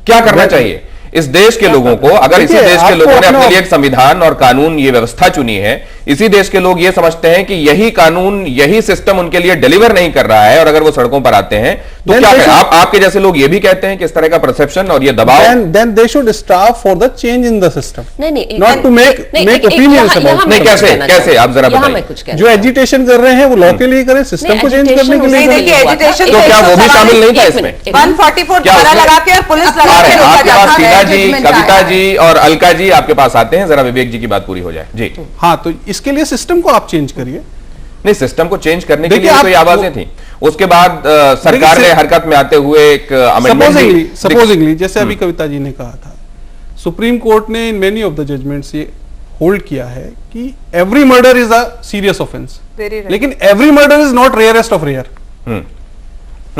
क्या करना चाहिए इस देश के लोगों को? अगर इसी देश के लोगों ने अपने लिए एक संविधान और कानून, ये व्यवस्था चुनी है, इसी देश के लोग ये समझते हैं कि यही कानून, यही सिस्टम उनके लिए डिलीवर नहीं कर रहा है और अगर वो सड़कों पर आते हैं तो क्या करें? आपके जैसे लोग ये भी कहते हैं कि इस तरह का परसेप्शन और ये दबाव, then they should strive for the change in the system, नहीं, not to make opinions about. नहीं, कैसे आप जरा बताइए। जो एजिटेशन कर रहे हैं वो लॉ के लिए करें, सिस्टम को चेंज करने के लिए। देखिए एजिटेशन तो क्या वो भी शामिल नहीं था इसमें? 144 धारा लगा के और पुलिस लगा के रोका जाता है। जी, कविता जी और अलका जी आपके पास आते हैं, जरा विवेक जी की बात पूरी हो जाए जी। हाँ, तो इसके लिए सिस्टम को आप चेंज करिए। नहीं, सिस्टम को चेंज करने के लिए तो ये आवाजें थी, उसके बाद सरकार ने हरकत में आते हुए एक अमेंडमेंट, सपोजिंगली जैसे अभी कविता जी ने कहा था, सुप्रीम कोर्ट ने in many of the judgments ये होल्ड किया है कि every murder is a serious offence, लेकिन every murder is not rarest of rare.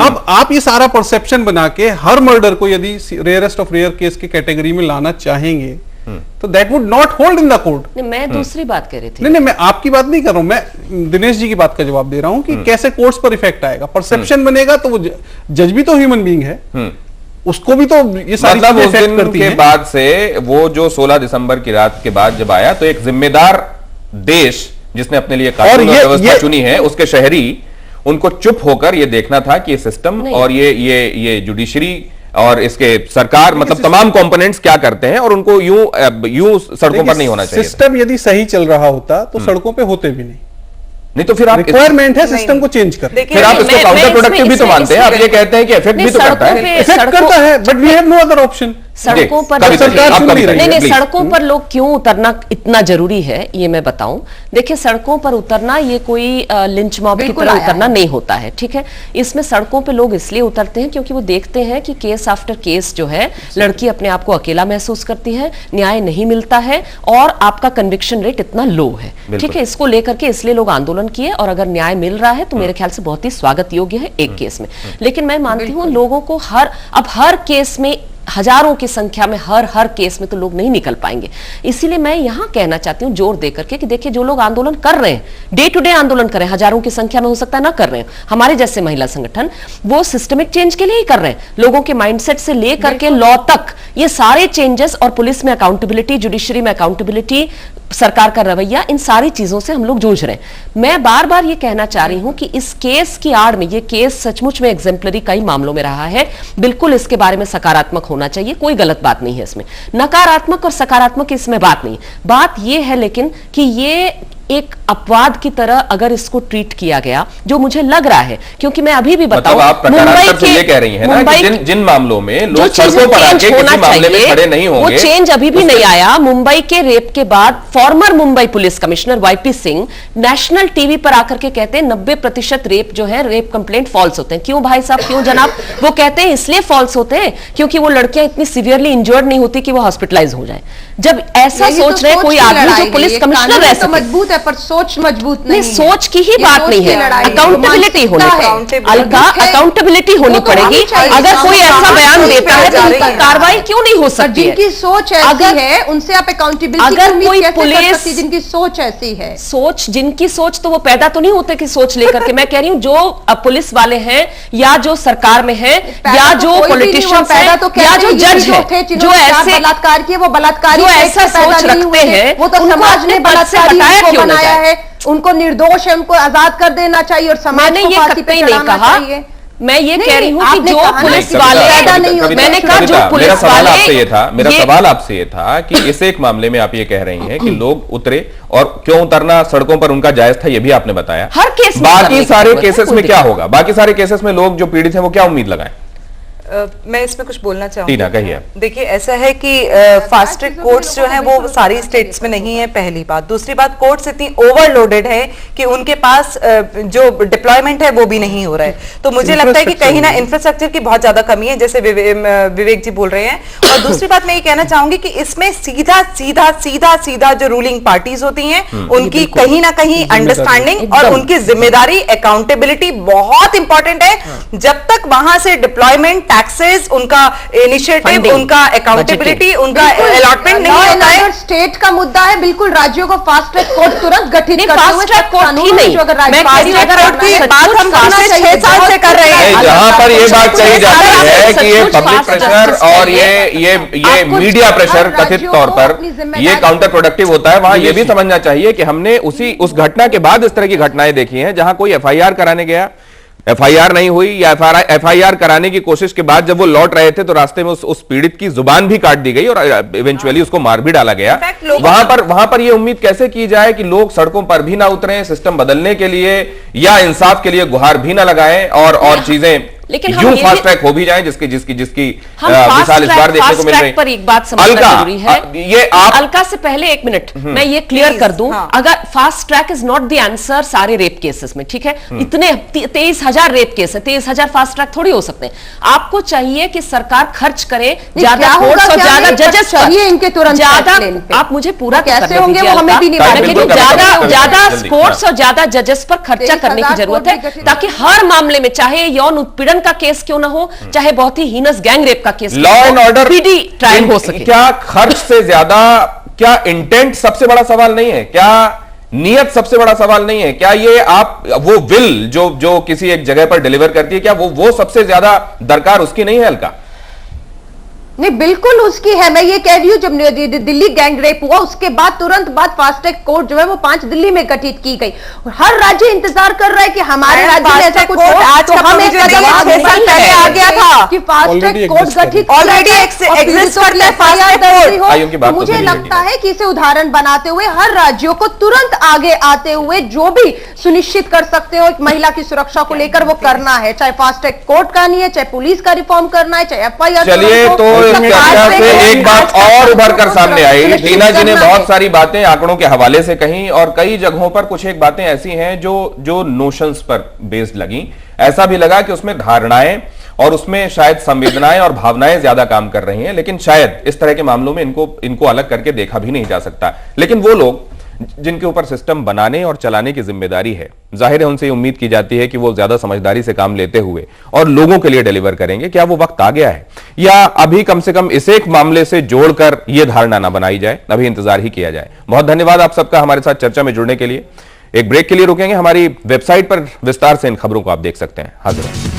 अब आप ये सारा परसेप्शन बना के हर मर्डर को यदि रेयरेस्ट ऑफ रेयर केस की कैटेगरी में लाना चाहेंगे तो that would not hold in the court. मैं दूसरी बात कह रही थी। नहीं, मैं आपकी बात नहीं कर रहा हूं, मैं दिनेश जी की बात का जवाब दे रहा हूं कि कैसे कोर्ट्स पर इफेक्ट आएगा। परसेप्शन बनेगा तो वो जज भी तो ह्यूमन बीइंग है, उसको भी तो ये सारी चीजें इफेक्ट करती हैं। के बाद से वो जो 16 दिसंबर की रात के बाद जब आया तो एक जिम्मेदार देश जिसने अपने लिए कानून और व्यवस्था चुनी है, उसके शहरी, उनको चुप होकर ये देखना था कि ये सिस्टम और ये जुडिशरी और इसके सरकार, मतलब तमाम कंपोनेंट्स क्या करते हैं और उनको यूं सड़कों पर नहीं होना चाहिए। सिस्टम यदि सही चल रहा होता तो सड़कों पे होते भी नहीं तो फिर आप रिक्वायरमेंट है सिस्टम को चेंज कर। फिर आप इसको काउंटर प्रोडक्टिव भी तो मानते हैं, आप ये कहते हैं कि इफेक्ट भी तो करता है, इफेक्ट करता है, but we have no other option. सड़कों पर नहीं, सड़कों पर लोग क्यों उतरना इतना जरूरी है ये मैं बताऊं। देखिए, सड़कों पर उतरना ये कोई लिंच मॉब की तरह उतरना नहीं होता है, ठीक है। इसमें सड़कों पे लोग इसलिए उतरते हैं क्योंकि वो देखते हैं कि केस आफ्टर केस जो है, लड़की अपने आप को अकेला महसूस करती है, न्याय नहीं मिलता है और आपका कन्विक्शन रेट इतना लो है, ठीक है। इसको लेकर के इसलिए लोग आंदोलन किए और अगर न्याय मिल रहा है तो मेरे ख्याल से बहुत ही स्वागत योग्य है एक केस में। लेकिन मैं मानती हूँ लोगों को हर केस में, हजारों की संख्या में हर केस में तो लोग नहीं निकल पाएंगे। इसीलिए मैं यहां कहना चाहती हूं जोर देकर के कि देखिए, जो लोग आंदोलन कर रहे हैं, डे टू डे आंदोलन कर रहे हैं, हजारों की संख्या में हो सकता है ना कर रहे हैं, हमारे जैसे महिला संगठन वो सिस्टमिक चेंज के लिए ही कर रहे हैं। लोगों के माइंडसेट से लेकर के लॉ तक ये सारे चेंजेस, और पुलिस में अकाउंटेबिलिटी, जुडिशरी में अकाउंटेबिलिटी, सरकार का रवैया, इन सारी चीजों से हम लोग जूझ रहे हैं। मैं बार बार ये कहना चाह रही हूं कि इस केस की आड़ में, ये केस सचमुच में एग्जेम्पलरी कई मामलों में रहा है, बिल्कुल इसके बारे में सकारात्मक होना चाहिए, कोई गलत बात नहीं है इसमें। नकारात्मक और सकारात्मक इसमें बात नहीं, बात ये है लेकिन कि ये एक अपवाद की तरह अगर इसको ट्रीट किया गया, जो मुझे लग रहा है, क्योंकि मैं अभी भी बताऊं, मतलब आप प्रकारांतर से ये कह रही हैं ना कि जिन मामलों में लोग सड़कों पर आके किसी मामले में खड़े नहीं होंगे, वो चेंज अभी भी नहीं आया। मुंबई के रेप के बाद farmer Mumbai police commissioner YP Singh national TV पर आकर के कहते हैं 90% रेप जो है, रेप कंप्लेंट फॉल्स होते हैं। क्यों भाई साहब, क्यों जनाब? वो कहते हैं इसलिए फॉल्स होते हैं क्योंकि वो लड़कियां इतनी सिवियरली इंजर्ड नहीं होती कि वो हॉस्पिटलाइज हो जाए। जब ऐसा सोच रहे कोई आदमी जो पुलिस कमिश्नर रह सके, मजबूत है पर सोच मजबूत नहीं, सोच की ही बात नहीं है, अकाउंटेबिलिटी होनी पड़ेगी। अलका, अकाउंटेबिलिटी होनी पड़ेगी। अगर कोई ऐसा बयान देता है तो उन पर कार्रवाई क्यों नहीं हो सकती? जिनकी सोच ऐसी है उनसे आप अकाउंटेबिलिटी अगर कोई पुलिस, जिनकी सोच ऐसी है, सोच, जिनकी सोच, तो वो पैदा तो नहीं होते कि सोच लेकर के। मैं कह रही हूँ जो पुलिस वाले हैं या जो सरकार में है या जो पॉलिटिशियंस हैं या जो जज है, जो ऐसे बलात्कार किए, वो बलात्कारी जो ऐसा सोच रखते हैं, वो तो समाज ने बलात्कारी को बनाया है, उनको निर्दोष है, उनको आजाद कर देना चाहिए और समाज को फांसी पे चढ़ाना चाहिए। मैं ये कह रही हूँ कि जो पुलिस वाले, मैंने कहा जो पुलिस वाले, मेरा सवाल आपसे ये था कि इस एक मामले में आप ये कह रही हैं कि लोग उतरे, और क्यों उतरना सड़कों पर उनका जायज था, ये भी आपने बताया। हर केस में बाकी सारे केसेस में क्या होगा? बाकी सारे केसेस में लोग जो पीड़ित हैं वो क्या उम्मीद लगाएं? मैं इसमें कुछ बोलना चाहूंगी। टीना कहिए। देखिए, ऐसा है कि फास्ट ट्रैक कोर्ट्स जो हैं वो सारी स्टेट्स में नहीं है, पहली बात। दूसरी बात, कोर्ट्स इतनी ओवरलोडेड है कि उनके पास जो डिप्लॉयमेंट है वो भी नहीं हो रहा है। तो मुझे लगता है कि कहीं ना इंफ्रास्ट्रक्चर की बहुत ज्यादा कमी है, जैसे विवेक जी बोल रहे हैं। और दूसरी बात मैं ये कहना चाहूंगी कि इसमें सीधा जो रूलिंग पार्टीज होती हैं उनकी कहीं ना कहीं अंडरस्टैंडिंग और उनकी जिम्मेदारी, अकाउंटेबिलिटी बहुत इंपॉर्टेंट है। जब तक वहां से डिप्लॉयमेंट, टैक्सेस, उनका इनिशिएटिव, उनका अकाउंटेबिलिटी, उनका अलॉटमेंट नहीं होता है। स्टेट का मुद्दा है, बिल्कुल राज्यों को फास्ट ट्रैक कोर्ट तुरंत गठित फास्ट ट्रैक कोर्ट ही नहीं, मैं फास्ट ट्रैक कोर्ट की बात हम 6 साल से कर रहे हैं। जहां पर ये बात कही जाती है कि ये पब्लिक प्रेशर और ये मीडिया प्रेशर कथित तौर पर ये काउंटर प्रोडक्टिव होता है, वहां ये भी समझना चाहिए कि हमने उस घटना के बाद इस तरह की घटनाएं देखी हैं जहां कोई एफआईआर कराने गया, एफआईआर नहीं हुई, या एफआईआर कराने की कोशिश के बाद जब वो लौट रहे थे तो रास्ते में उस पीड़ित की जुबान भी काट दी गई और इवेंचुअली उसको मार भी डाला गया। वहां पर ये उम्मीद कैसे की जाए कि लोग सड़कों पर भी ना उतरें सिस्टम बदलने के लिए, या इंसाफ के लिए गुहार भी ना लगाएं और चीजें यूं फास्ट ट्रैक हो भी जाए जिसकी मिसाल इस बार देखने को मिल रही है। पर एक बात समझना जरूरी है, ये आप अलका से पहले एक मिनट मैं ये क्लियर कर दूं, अगर fast track is not the answer सारे रेप केसेस में, ठीक है, इतने 23,000 रेप केस है, 23,000 फास्ट ट्रैक थोड़ी हो सकते हैं। आपको चाहिए कि सरकार खर्च करे ज्यादा कोर्ट्स और ज्यादा जजेस चाहिए, इनके तुरंत ज्यादा, आप मुझे पूरा कैसे होंगे वो हमें भी नहीं पता, ज्यादा कोर्ट्स और ज्यादा जजेस पर खर्चा करने की जरूरत है, ताकि हर मामले में, चाहे यौन उत्पीड़न का केस क्यों ना हो, चाहे बहुत ही हीनस गैंग रेप का case, law and order PD trial हो सके। क्या खर्च से ज्यादा, क्या इंटेंट सबसे बड़ा सवाल नहीं है? क्या नियत सबसे बड़ा सवाल नहीं है? क्या ये आप वो विल जो किसी एक जगह पर डिलीवर करती है, क्या वो सबसे ज्यादा दरकार उसकी नहीं है? हल्का नहीं, बिल्कुल उसकी है। मैं ये कह रही हूँ जब दिल्ली गैंग रेप हुआ उसके बाद तुरंत बाद फास्ट ट्रैक कोर्ट जो है वो 5 दिल्ली में गठित की गई। हर राज्य इंतजार कर रहा है कि हमारे राज्य में ऐसा कुछ हो, तो हम एक कदम पहले आ गया था कि फास्ट ट्रैक कोर्ट गठित ऑलरेडी एग्जिस्ट करता है फास्ट ट्रैक कोर्ट। मुझे लगता है कि इसे उदाहरण बनाते हुए हर राज्यों को तुरंत आगे आते हुए जो भी सुनिश्चित कर सकते हो महिला की सुरक्षा को लेकर वो करना है, चाहे फास्ट ट्रैक कोर्ट का नहीं है, चाहे पुलिस का रिफॉर्म करना है, चाहे एफआईआर। चलिए, तो चर्चा से एक बात और उभर कर सामने आई। टीना जी ने बहुत सारी बातें आंकड़ों के हवाले से कही और कई जगहों पर कुछ एक बातें ऐसी हैं जो नोशंस पर बेस्ड लगी। ऐसा भी लगा कि उसमें धारणाएं और उसमें शायद संवेदनाएं और भावनाएं ज्यादा काम कर रही हैं, लेकिन शायद इस तरह के मामलों में इनको अलग करके देखा भी नहीं जा सकता। लेकिन वो लोग जिनके ऊपर सिस्टम बनाने और चलाने की जिम्मेदारी है, जाहिर है उनसे उम्मीद की जाती है कि वो ज्यादा समझदारी से काम लेते हुए और लोगों के लिए डिलीवर करेंगे। क्या वो वक्त आ गया है, या अभी कम से कम इस एक मामले से जोड़कर यह धारणा ना बनाई जाए? अभी इंतजार ही किया जाए। बहुत धन्यवाद आप सबका हमारे साथ चर्चा में जुड़ने के लिए। एक ब्रेक के लिए रुकेंगे, हमारी वेबसाइट पर विस्तार से इन खबरों को आप देख सकते हैं। हाजिर